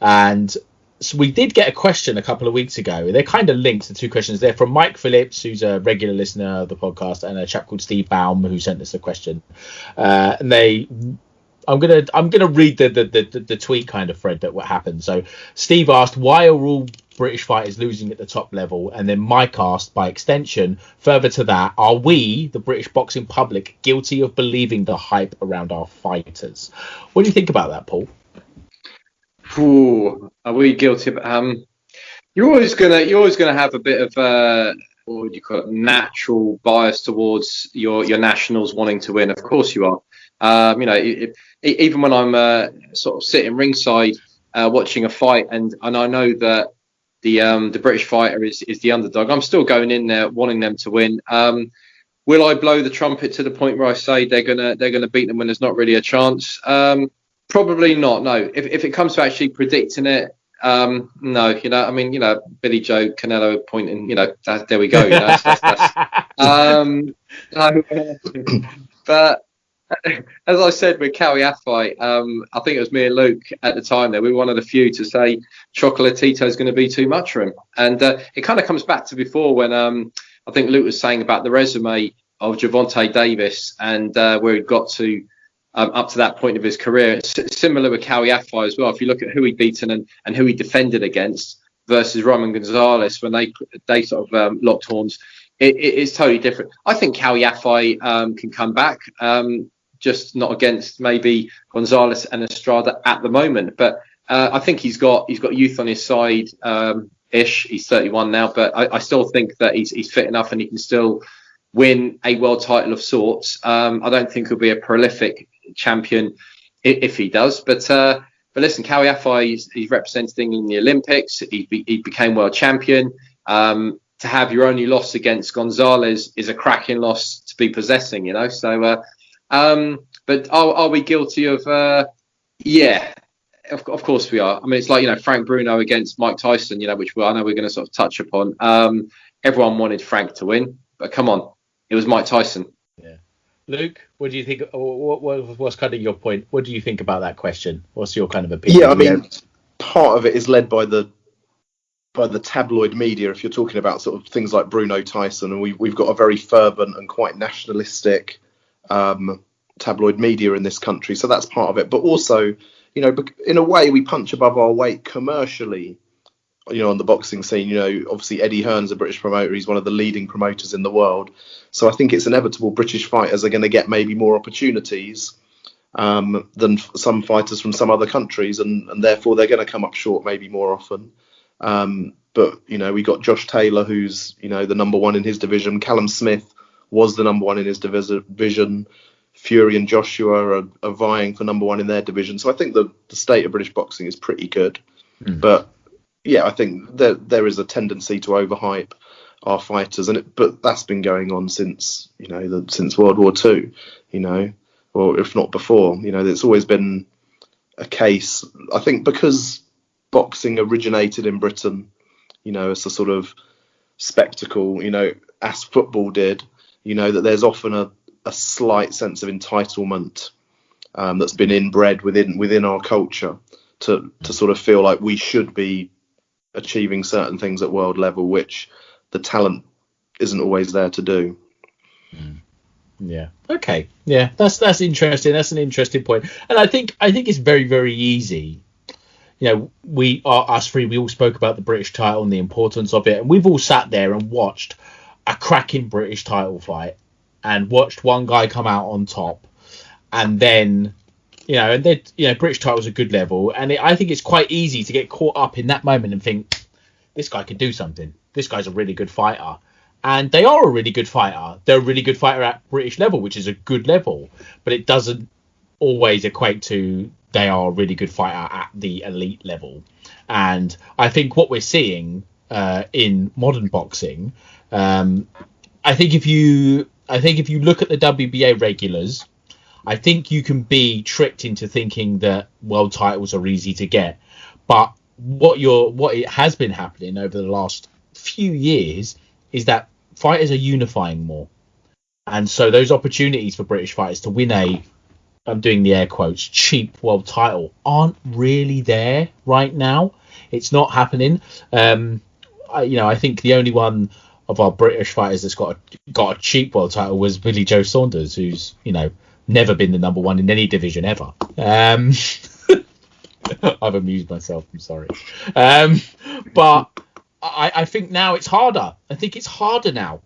and so we did get a question a couple of weeks ago. They're kind of linked, the two questions. They're from Mike Phillips, who's a regular listener of the podcast, and a chap called Steve Baum, who sent us a question. And I'm gonna read the tweet kind of thread that what happened. So Steve asked, why are all British fighters losing at the top level? And then Mike asked, by extension, further to that, are we, the British boxing public, guilty of believing the hype around our fighters? What do you think about that, Paul? Ooh, are we guilty of? You're always gonna have a bit of what would you call it, natural bias towards your nationals wanting to win. Of course you are. You know, even when I'm sort of sitting ringside watching a fight, and I know that the British fighter is the underdog, I'm still going in there wanting them to win. Will I blow the trumpet to the point where I say they're gonna beat them when there's not really a chance? Probably not. No. If it comes to actually predicting it, no. You know, I mean, you know, Billy Joe Canelo pointing. You know, there we go. You know, no, but as I said with Cao Yafai, I think it was me and Luke at the time there. We were one of the few to say Chocolatito is going to be too much for him, and it kind of comes back to before when I think Luke was saying about the resume of Gervonta Davis and where he'd got to. Up to that point of his career. It's similar with Cao Yafai as well. If you look at who he'd beaten and who he defended against versus Roman Gonzalez when they sort of locked horns, it's totally different. I think Cao Yafai can come back, just not against maybe Gonzalez and Estrada at the moment. But I think he's got youth on his side. Ish. He's 31 now, but I still think that he's fit enough and he can still win a world title of sorts. I don't think he'll be a prolific champion if he does, but listen, Cao Yafai he's representing in the Olympics. He became world champion. To have your only loss against Gonzalez is a cracking loss to be possessing, you know. So, but are we guilty of? Yeah, of course we are. I mean, it's like, you know, Frank Bruno against Mike Tyson, you know, which I know we're going to sort of touch upon. Everyone wanted Frank to win, but come on, it was Mike Tyson. Yeah. Luke, what do you think? What's kind of your point? What do you think about that question? What's your kind of opinion? Yeah, I mean, part of it is led by the tabloid media. If you're talking about sort of things like Bruno Tyson, and we've got a very fervent and quite nationalistic tabloid media in this country, so that's part of it. But also, you know, in a way, we punch above our weight commercially on the boxing scene. Obviously Eddie Hearn's a British promoter. He's one of the leading promoters in the world. So I think it's inevitable British fighters are going to get maybe more opportunities than some fighters from some other countries, and therefore they're going to come up short maybe more often. But we got Josh Taylor, who's the number one in his division. Callum Smith was the number one in his division. Fury and Joshua are vying for number one in their division. So I think the state of British boxing is pretty good. But yeah, I think there is a tendency to overhype our fighters, but that's been going on since since World War II, or if not before. It's always been a case. I think because boxing originated in Britain, as a sort of spectacle, as football did, that there's often a slight sense of entitlement that's been inbred within our culture to sort of feel like we should be achieving certain things at world level, which the talent isn't always there to do. Yeah. Okay. Yeah. That's interesting. That's an interesting point. And I think it's very, very easy. We are us three. We all spoke about the British title and the importance of it, and we've all sat there and watched a cracking British title fight and watched one guy come out on top, and then. British title's a good level, and I think it's quite easy to get caught up in that moment and think, this guy can do something. This guy's a really good fighter. And they are a really good fighter. They're a really good fighter at British level, which is a good level, but it doesn't always equate to they are a really good fighter at the elite level. And I think what we're seeing in modern boxing, I think if you look at the WBA regulars, I think you can be tricked into thinking that world titles are easy to get. But what it has been happening over the last few years is that fighters are unifying more. And so those opportunities for British fighters to win I'm doing the air quotes, cheap world title aren't really there right now. It's not happening. I think the only one of our British fighters that's got a cheap world title was Billy Joe Saunders, who's, never been the number one in any division ever. I've amused myself. I'm sorry. But I think now it's harder. I think it's harder now.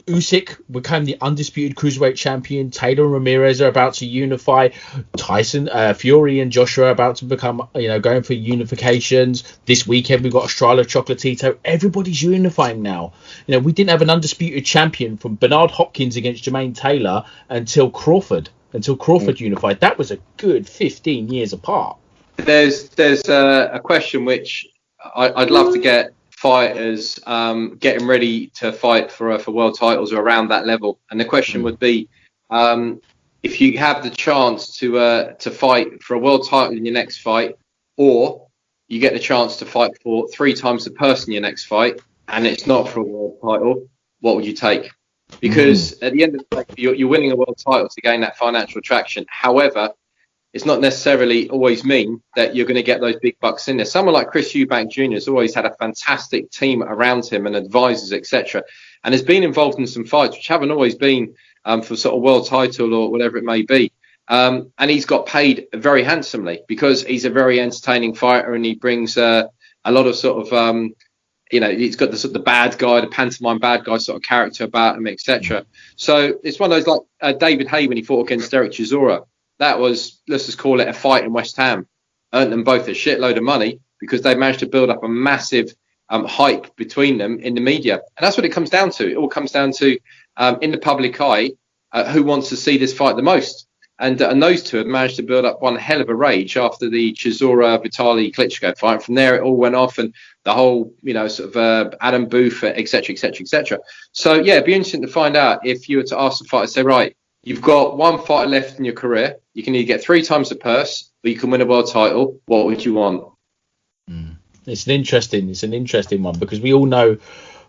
Usyk became the undisputed cruiserweight champion. Taylor and Ramirez are about to unify. Tyson, Fury and Joshua are about to become, going for unifications. This weekend we've got ESTRADA-CHOCOLATITO. Everybody's unifying now. We didn't have an undisputed champion from Bernard Hopkins against Jermaine Taylor until Crawford unified. That was a good 15 years apart. There's a question which I'd love to get fighters getting ready to fight for world titles or around that level, and the question would be, if you have the chance to fight for a world title in your next fight, or you get the chance to fight for 3 times the person in your next fight, and it's not for a world title, what would you take? Because at the end of the day, you're winning a world title to gain that financial traction. However, it's not necessarily always mean that you're going to get those big bucks in there. Someone like Chris Eubank Jr. has always had a fantastic team around him and advisors, etc., and has been involved in some fights which haven't always been for sort of world title or whatever it may be. And he's got paid very handsomely because he's a very entertaining fighter, and he brings a lot of sort of he's got the sort of the bad guy, the pantomime bad guy sort of character about him, etc. So it's one of those like David Haye when he fought against Derek Chisora. That was, let's just call it a fight in West Ham. Earned them both a shitload of money because they managed to build up a massive hype between them in the media. And that's what it comes down to. It all comes down to, in the public eye, who wants to see this fight the most. And those two have managed to build up one hell of a rage after the Chisora-Vitali Klitschko fight. From there, it all went off, and the whole, sort of Adam Booth, etc., etc., etc. So, yeah, it'd be interesting to find out if you were to ask the fighter, say, right, you've got one fight left in your career. You can either get 3 times the purse, or you can win a world title. What would you want? It's an interesting one, because we all know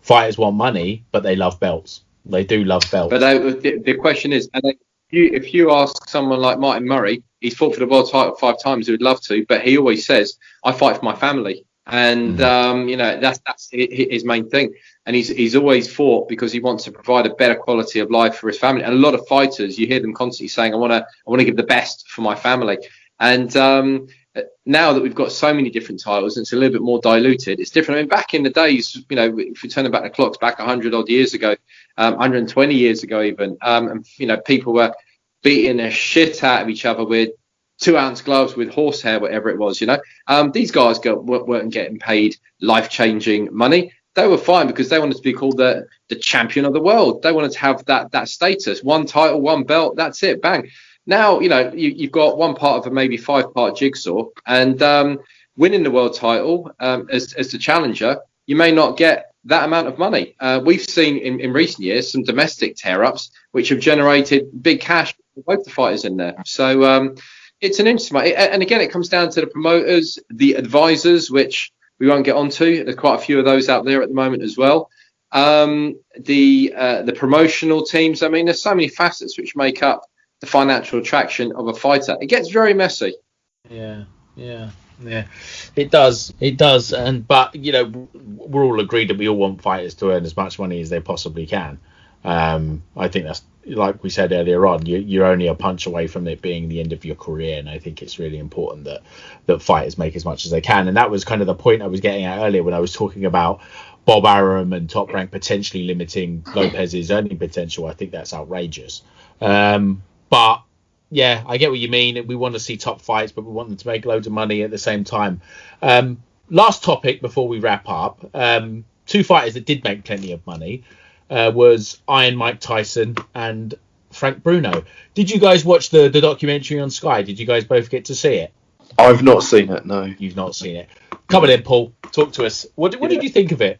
fighters want money, but they love belts. They do love belts. But the question is, if you ask someone like Martin Murray, he's fought for the world title 5 times. He would love to, but he always says, "I fight for my family," and that's his main thing. And he's always fought because he wants to provide a better quality of life for his family. And a lot of fighters, you hear them constantly saying, "I want to give the best for my family." And Now that we've got so many different titles and it's a little bit more diluted, it's different. I mean, back in the days, if we turn back the clocks back 100 odd years ago, 120 years ago even, and people were beating the shit out of each other with 2-ounce gloves with horsehair, whatever it was. These guys weren't getting paid life-changing money. They were fine because they wanted to be called the champion of the world. They wanted to have that status, one title, one belt. That's it, bang. Now, you've got one part of a maybe 5-part jigsaw, and winning the world title as the challenger, you may not get that amount of money. We've seen in recent years some domestic tear-ups which have generated big cash for both the fighters in there. So it's an interesting one. And again, it comes down to the promoters, the advisors, which we won't get onto. There's quite a few of those out there at the moment as well. The promotional teams. I mean, there's so many facets which make up the financial attraction of a fighter. It gets very messy. Yeah. It does. But we're all agreed that we all want fighters to earn as much money as they possibly can. I think that's, like we said earlier on, you're only a punch away from it being the end of your career, and I think it's really important that fighters make as much as they can. And that was kind of the point I was getting at earlier when I was talking about Bob Arum and Top Rank potentially limiting Lopez's earning potential. I think that's outrageous. But yeah, I get what you mean. We want to see top fights, but we want them to make loads of money at the same time. Last topic before we wrap up. 2 fighters that did make plenty of money was Iron Mike Tyson and Frank Bruno. Did you guys watch the documentary on Sky? Did you guys both get to see it? I've not seen it, no. You've not seen it. Come on in, Paul. Talk to us. What did you think of it?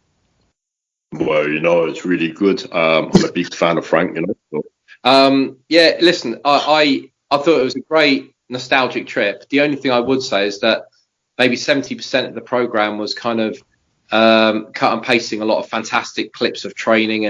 Well, it's really good. I'm a big fan of Frank, So. Listen, I thought it was a great nostalgic trip. The only thing I would say is that maybe 70% of the program was kind of cut and pasting a lot of fantastic clips of training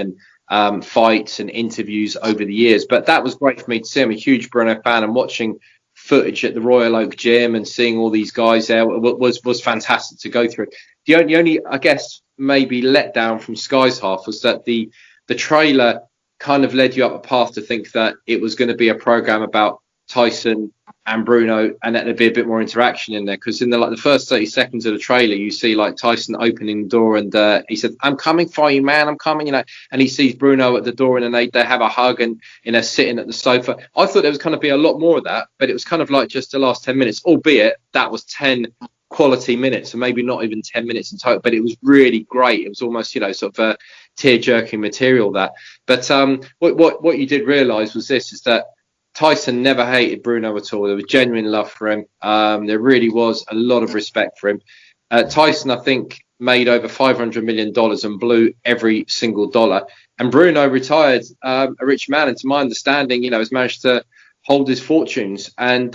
and fights and interviews over the years. But that was great for me to see. I'm a huge Bruno fan, and watching footage at the Royal Oak Gym and seeing all these guys there was fantastic to go through. The only I guess maybe let down from Sky's half was that the trailer kind of led you up a path to think that it was going to be a program about Tyson and Bruno, and that there'd be a bit more interaction in there, because in the first 30 seconds of the trailer, you see like Tyson opening the door, and he said, "I'm coming for you, man, I'm coming," and he sees Bruno at the door, and then they have a hug, and they're sitting at the sofa. I thought there was going to be a lot more of that, but it was kind of like just the last 10 minutes, albeit that was 10 quality minutes, and maybe not even 10 minutes in total, but it was really great. It was almost sort of tear-jerking material, that. But what you did realise was this, is that Tyson never hated Bruno at all. There was genuine love for him. There really was a lot of respect for him. Tyson, I think, made over $500 million and blew every single dollar. And Bruno retired a rich man, and to my understanding, has managed to hold his fortunes. And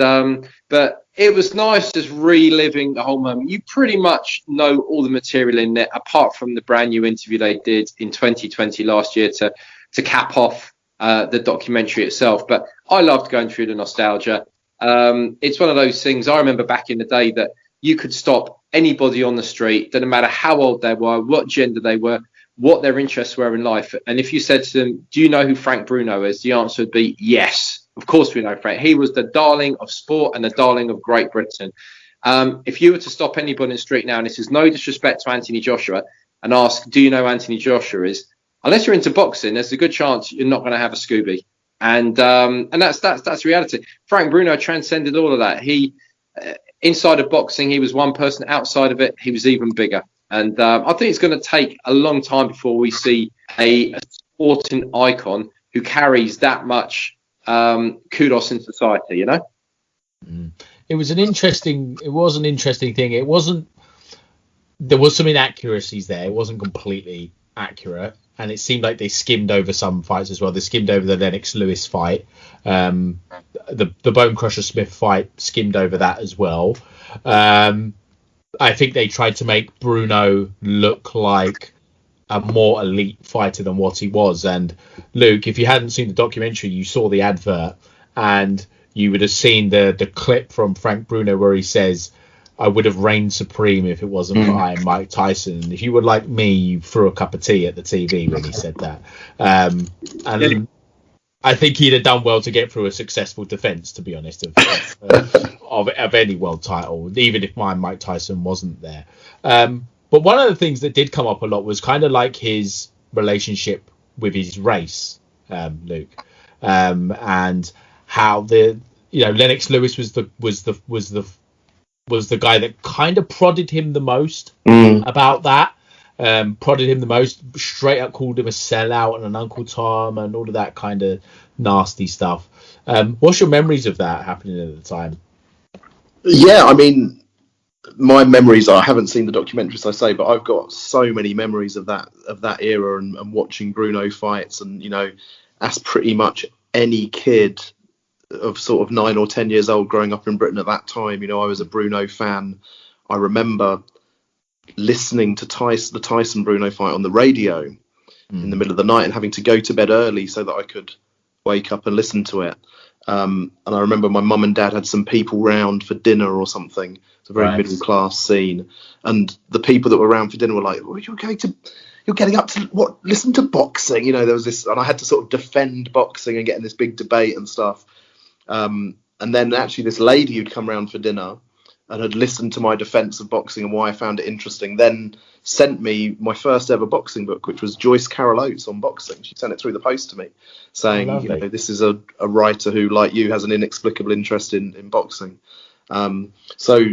but it was nice just reliving the whole moment. You pretty much know all the material in there, apart from the brand new interview they did in 2020 last year to cap off the documentary itself. But I loved going through the nostalgia. It's one of those things. I remember back in the day that you could stop anybody on the street, doesn't matter how old they were, what gender they were, what their interests were in life. And if you said to them, "Do you know who Frank Bruno is?" the answer would be yes. Of course we know Frank. He was the darling of sport and the darling of Great Britain. If you were to stop anybody in the street now, and this is no disrespect to Anthony Joshua, and ask, "Do you know who Anthony Joshua is?" unless you're into boxing, there's a good chance you're not going to have a Scooby. And that's reality. Frank Bruno transcended all of that. He inside of boxing, he was one person. Outside of it, he was even bigger. And I think it's going to take a long time before we see a sporting icon who carries that much kudos in society, It was an interesting thing. There was some inaccuracies there. It wasn't completely accurate, and it seemed like they skimmed over some fights as well. They skimmed over the Lennox Lewis fight, the Bone Crusher Smith fight, skimmed over that as well. I think they tried to make Bruno look like a more elite fighter than what he was. And Luke, if you hadn't seen the documentary, you saw the advert, and you would have seen the clip from Frank Bruno where he says, "I would have reigned supreme if it wasn't for Iron Mike Tyson." And if you were like me, you threw a cup of tea at the TV when he said that. I think he'd have done well to get through a successful defence, to be honest, of any world title, even if Mike Tyson wasn't there. But one of the things that did come up a lot was kind of like his relationship with his race, Luke, and how Lennox Lewis was the guy that kind of prodded him the most about that. Prodded him the most, straight up called him a sellout and an Uncle Tom and all of that kind of nasty stuff. What's your memories of that happening at the time? Yeah, I mean, my memories I haven't seen the documentary, as I say, but I've got so many memories of that era and watching Bruno fights, and as pretty much any kid of sort of 9 or 10 years old growing up in Britain at that time, I was a Bruno fan. I remember listening to the Tyson Bruno fight on the radio in the middle of the night and having to go to bed early so that I could wake up and listen to it. And I remember my mum and dad had some people round for dinner or something. It's a very middle class scene, and the people that were around for dinner were like, "Well, you're getting up to what? Listen to boxing." There was this, and I had to sort of defend boxing and get in this big debate and stuff. And then actually this lady who'd come round for dinner and had listened to my defence of boxing and why I found it interesting, then sent me my first ever boxing book, which was Joyce Carol Oates on boxing. She sent it through the post to me, saying, this is a writer who, like you, has an inexplicable interest in boxing. So,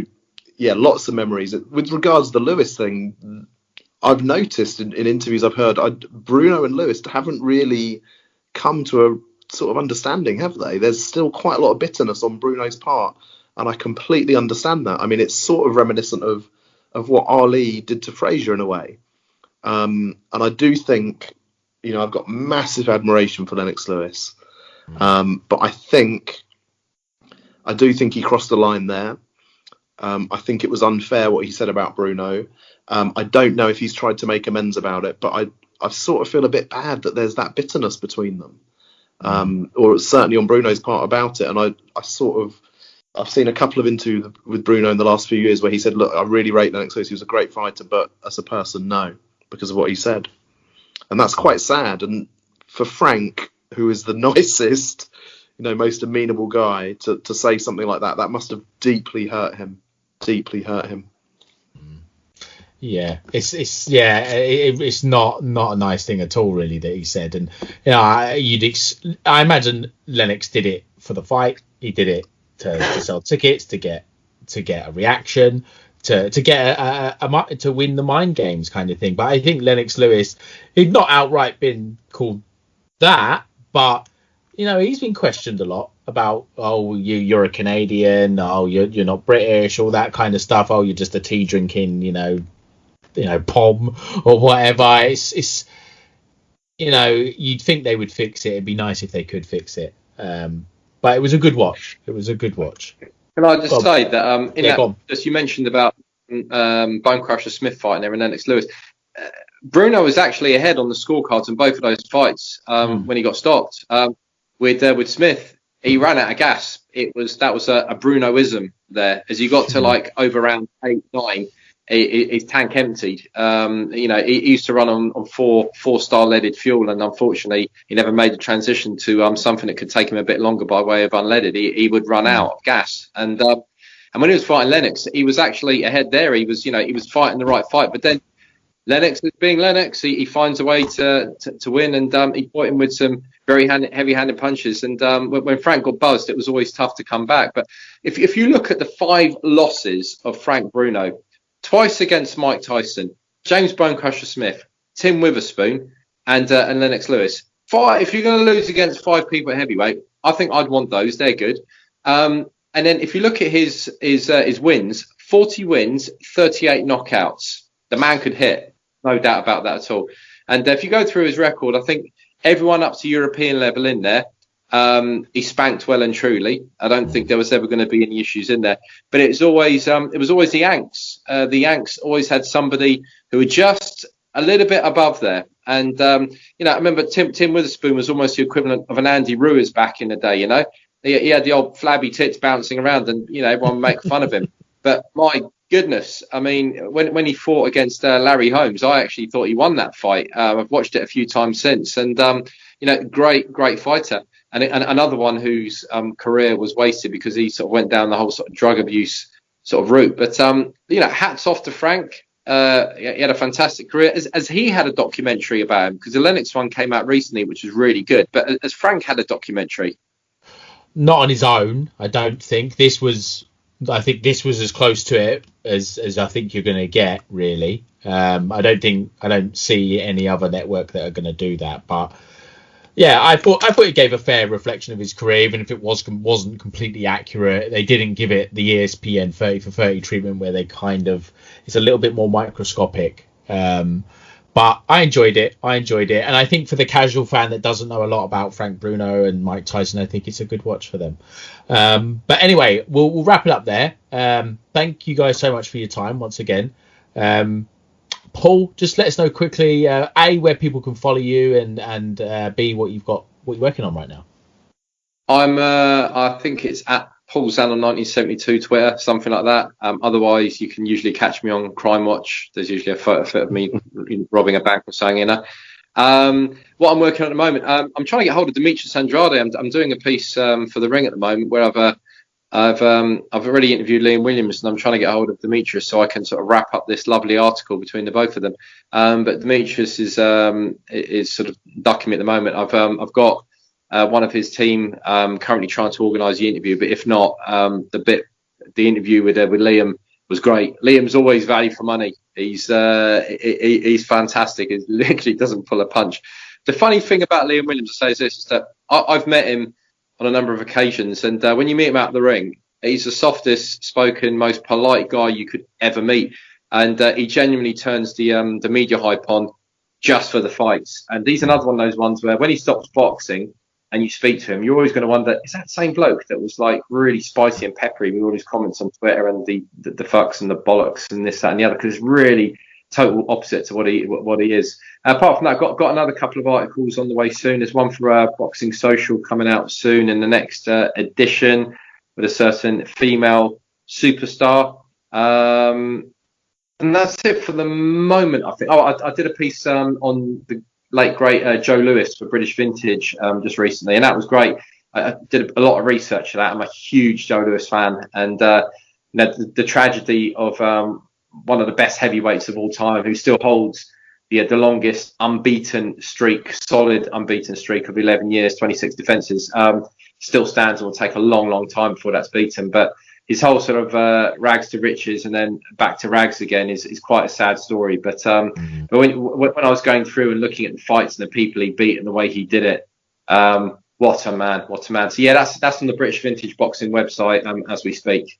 yeah, lots of memories. With regards to the Lewis thing, I've noticed in interviews I've heard, Bruno and Lewis haven't really come to a sort of understanding, have they? There's still quite a lot of bitterness on Bruno's part. And I completely understand that. I mean, it's sort of reminiscent of what Ali did to Frazier in a way. And I do think, I've got massive admiration for Lennox Lewis. But I do think he crossed the line there. I think it was unfair what he said about Bruno. I don't know if he's tried to make amends about it, but I sort of feel a bit bad that there's that bitterness between them. Or certainly on Bruno's part about it. And I've seen a couple of interviews with Bruno in the last few years where he said, look, I really rate Lennox Lewis. He was a great fighter, but as a person, no, because of what he said. And that's quite sad. And for Frank, who is the nicest, most amenable guy, to say something like that must have deeply hurt him. Yeah, it's not a nice thing at all, really, that he said. And I imagine Lennox did it for the fight. He did it to sell tickets, to get a reaction, to get to win the mind games kind of thing. But I think Lennox Lewis, he'd not outright been called that, but he's been questioned a lot about, you're a Canadian, you're not British, all that kind of stuff. You're just a tea drinking, pom or whatever. It's you'd think they would fix it. It'd be nice if they could fix it. But it was a good watch. Can I just say that as you mentioned about Bone Crusher Smith fighting there and Lennox Lewis, Bruno was actually ahead on the scorecards in both of those fights when he got stopped. With Smith, he ran out of gas. That was a Brunoism there. As he got to like over round 8-9, his tank emptied. He used to run on four-star leaded fuel, and unfortunately, he never made the transition to something that could take him a bit longer by way of unleaded. He would run out of gas, and when he was fighting Lennox, he was actually ahead there. He was fighting the right fight, but then Lennox, being Lennox, he finds a way to win, and he fought him with some very heavy-handed punches. And when Frank got buzzed, it was always tough to come back. But if you look at the 5 losses of Frank Bruno, twice against Mike Tyson, James Bone Crusher Smith, Tim Witherspoon, and Lennox Lewis. 5. If you're going to lose against 5 people at heavyweight, I think I'd want those. They're good. And then if you look at his wins, 40 wins, 38 knockouts. The man could hit, no doubt about that at all. And if you go through his record, I think everyone up to European level in there, he spanked well and truly. I don't think there was ever going to be any issues in there. But it was always the Yanks. The Yanks always had somebody who were just a little bit above there. And I remember Tim Witherspoon was almost the equivalent of an Andy Ruiz back in the day. He had the old flabby tits bouncing around, and everyone would make fun of him. But my goodness, I mean, when he fought against Larry Holmes, I actually thought he won that fight. I've watched it a few times since, and great fighter. And another one whose career was wasted because he sort of went down the whole sort of drug abuse sort of route. But hats off to Frank. He had a fantastic career. As he had a documentary about him, because the Lennox one came out recently, which was really good. But as Frank had a documentary, not on his own, I don't think. I think this was as close to it as I think you're going to get, really. I don't see any other network that are going to do that. But yeah, I thought it gave a fair reflection of his career, even if it wasn't completely accurate. They didn't give it the ESPN 30 for 30 treatment, where they it's a little bit more microscopic. But I enjoyed it, and I think for the casual fan that doesn't know a lot about Frank Bruno and Mike Tyson, I think it's a good watch for them. But anyway, we'll wrap it up there. Thank you guys so much for your time once again. Paul, just let us know quickly, A, where people can follow you, and B, what you're working on right now. I think it's at Paul Zan on 1972 Twitter, something like that. Otherwise, you can usually catch me on Crime Watch. There's usually a photo of me robbing a bank or something in there. What I'm working on at the moment, I'm trying to get hold of Demetrius Andrade. I'm doing a piece for The Ring at the moment where I've already interviewed Liam Williams, and I'm trying to get hold of Demetrius so I can sort of wrap up this lovely article between the both of them. But Demetrius is sort of ducking me at the moment. I've got one of his team currently trying to organise the interview, but if not, the interview with Liam was great. Liam's always value for money. He's fantastic. He literally doesn't pull a punch. The funny thing about Liam Williams, I say, is that I've met him on a number of occasions, and when you meet him out of the ring, he's the softest spoken, most polite guy you could ever meet, and he genuinely turns the media hype on just for the fights. And he's another one of those ones where when he stops boxing and you speak to him, you're always going to wonder, is that the same bloke that was like really spicy and peppery with all his comments on Twitter and the fucks and the bollocks and this, that and the other? Because it's really total opposite to what he is. Apart from that, got another couple of articles on the way soon. There's one for Boxing Social coming out soon in the next edition with a certain female superstar. And that's it for the moment, I think. I did a piece on the late great Joe Lewis for British Vintage just recently, and that was great. I did a lot of research for that. I'm a huge Joe Lewis fan, and the tragedy of one of the best heavyweights of all time, who still holds the longest solid unbeaten streak of 11 years, 26 defences, still stands and will take a long time before that's beaten. But his whole sort of rags to riches and then back to rags again is quite a sad story. But when I was going through and looking at the fights and the people he beat and the way he did it, what a man. So yeah, that's on the British Vintage Boxing website as we speak.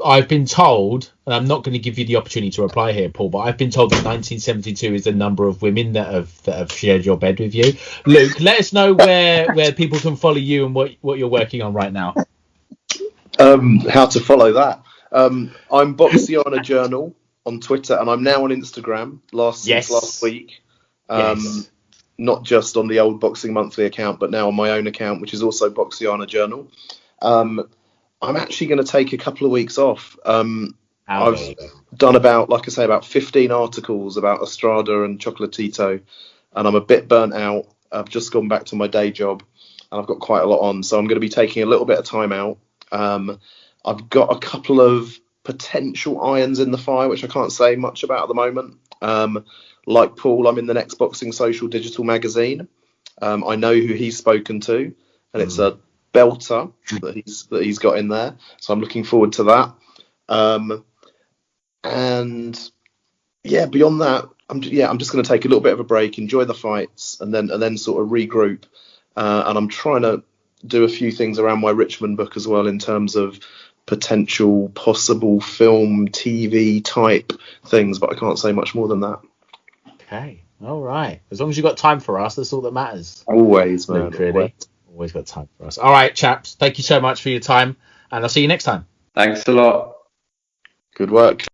I've been told, and I'm not going to give you the opportunity to reply here, Paul, but I've been told that 1972 is the number of women that have shared your bed with you. Luke, let us know where people can follow you and what you're working on right now. How to follow that? I'm Boxiana Journal on Twitter, and I'm now on Instagram. Since last week. Not just on the old Boxing Monthly account, but now on my own account, which is also Boxiana Journal. I'm actually going to take a couple of weeks off. I've done about 15 articles about Estrada and Chocolatito, and I'm a bit burnt out. I've just gone back to my day job, and I've got quite a lot on, so I'm going to be taking a little bit of time out. I've got a couple of potential irons in the fire, which I can't say much about at the moment. Like Paul, I'm in the next Boxing Social digital magazine. I know who he's spoken to, and it's a belter that he's got in there, so I'm looking forward to that. And yeah, beyond that, I'm just going to take a little bit of a break, enjoy the fights, and then sort of regroup. And I'm trying to do a few things around my Richmond book as well, in terms of potential possible film, TV type things, but I can't say much more than that. Okay, all right. As long as you've got time for us, that's all that matters. Always, man. Luke, really. Always got time for us. All right, chaps. Thank you so much for your time, and I'll see you next time. Thanks a lot. Good work.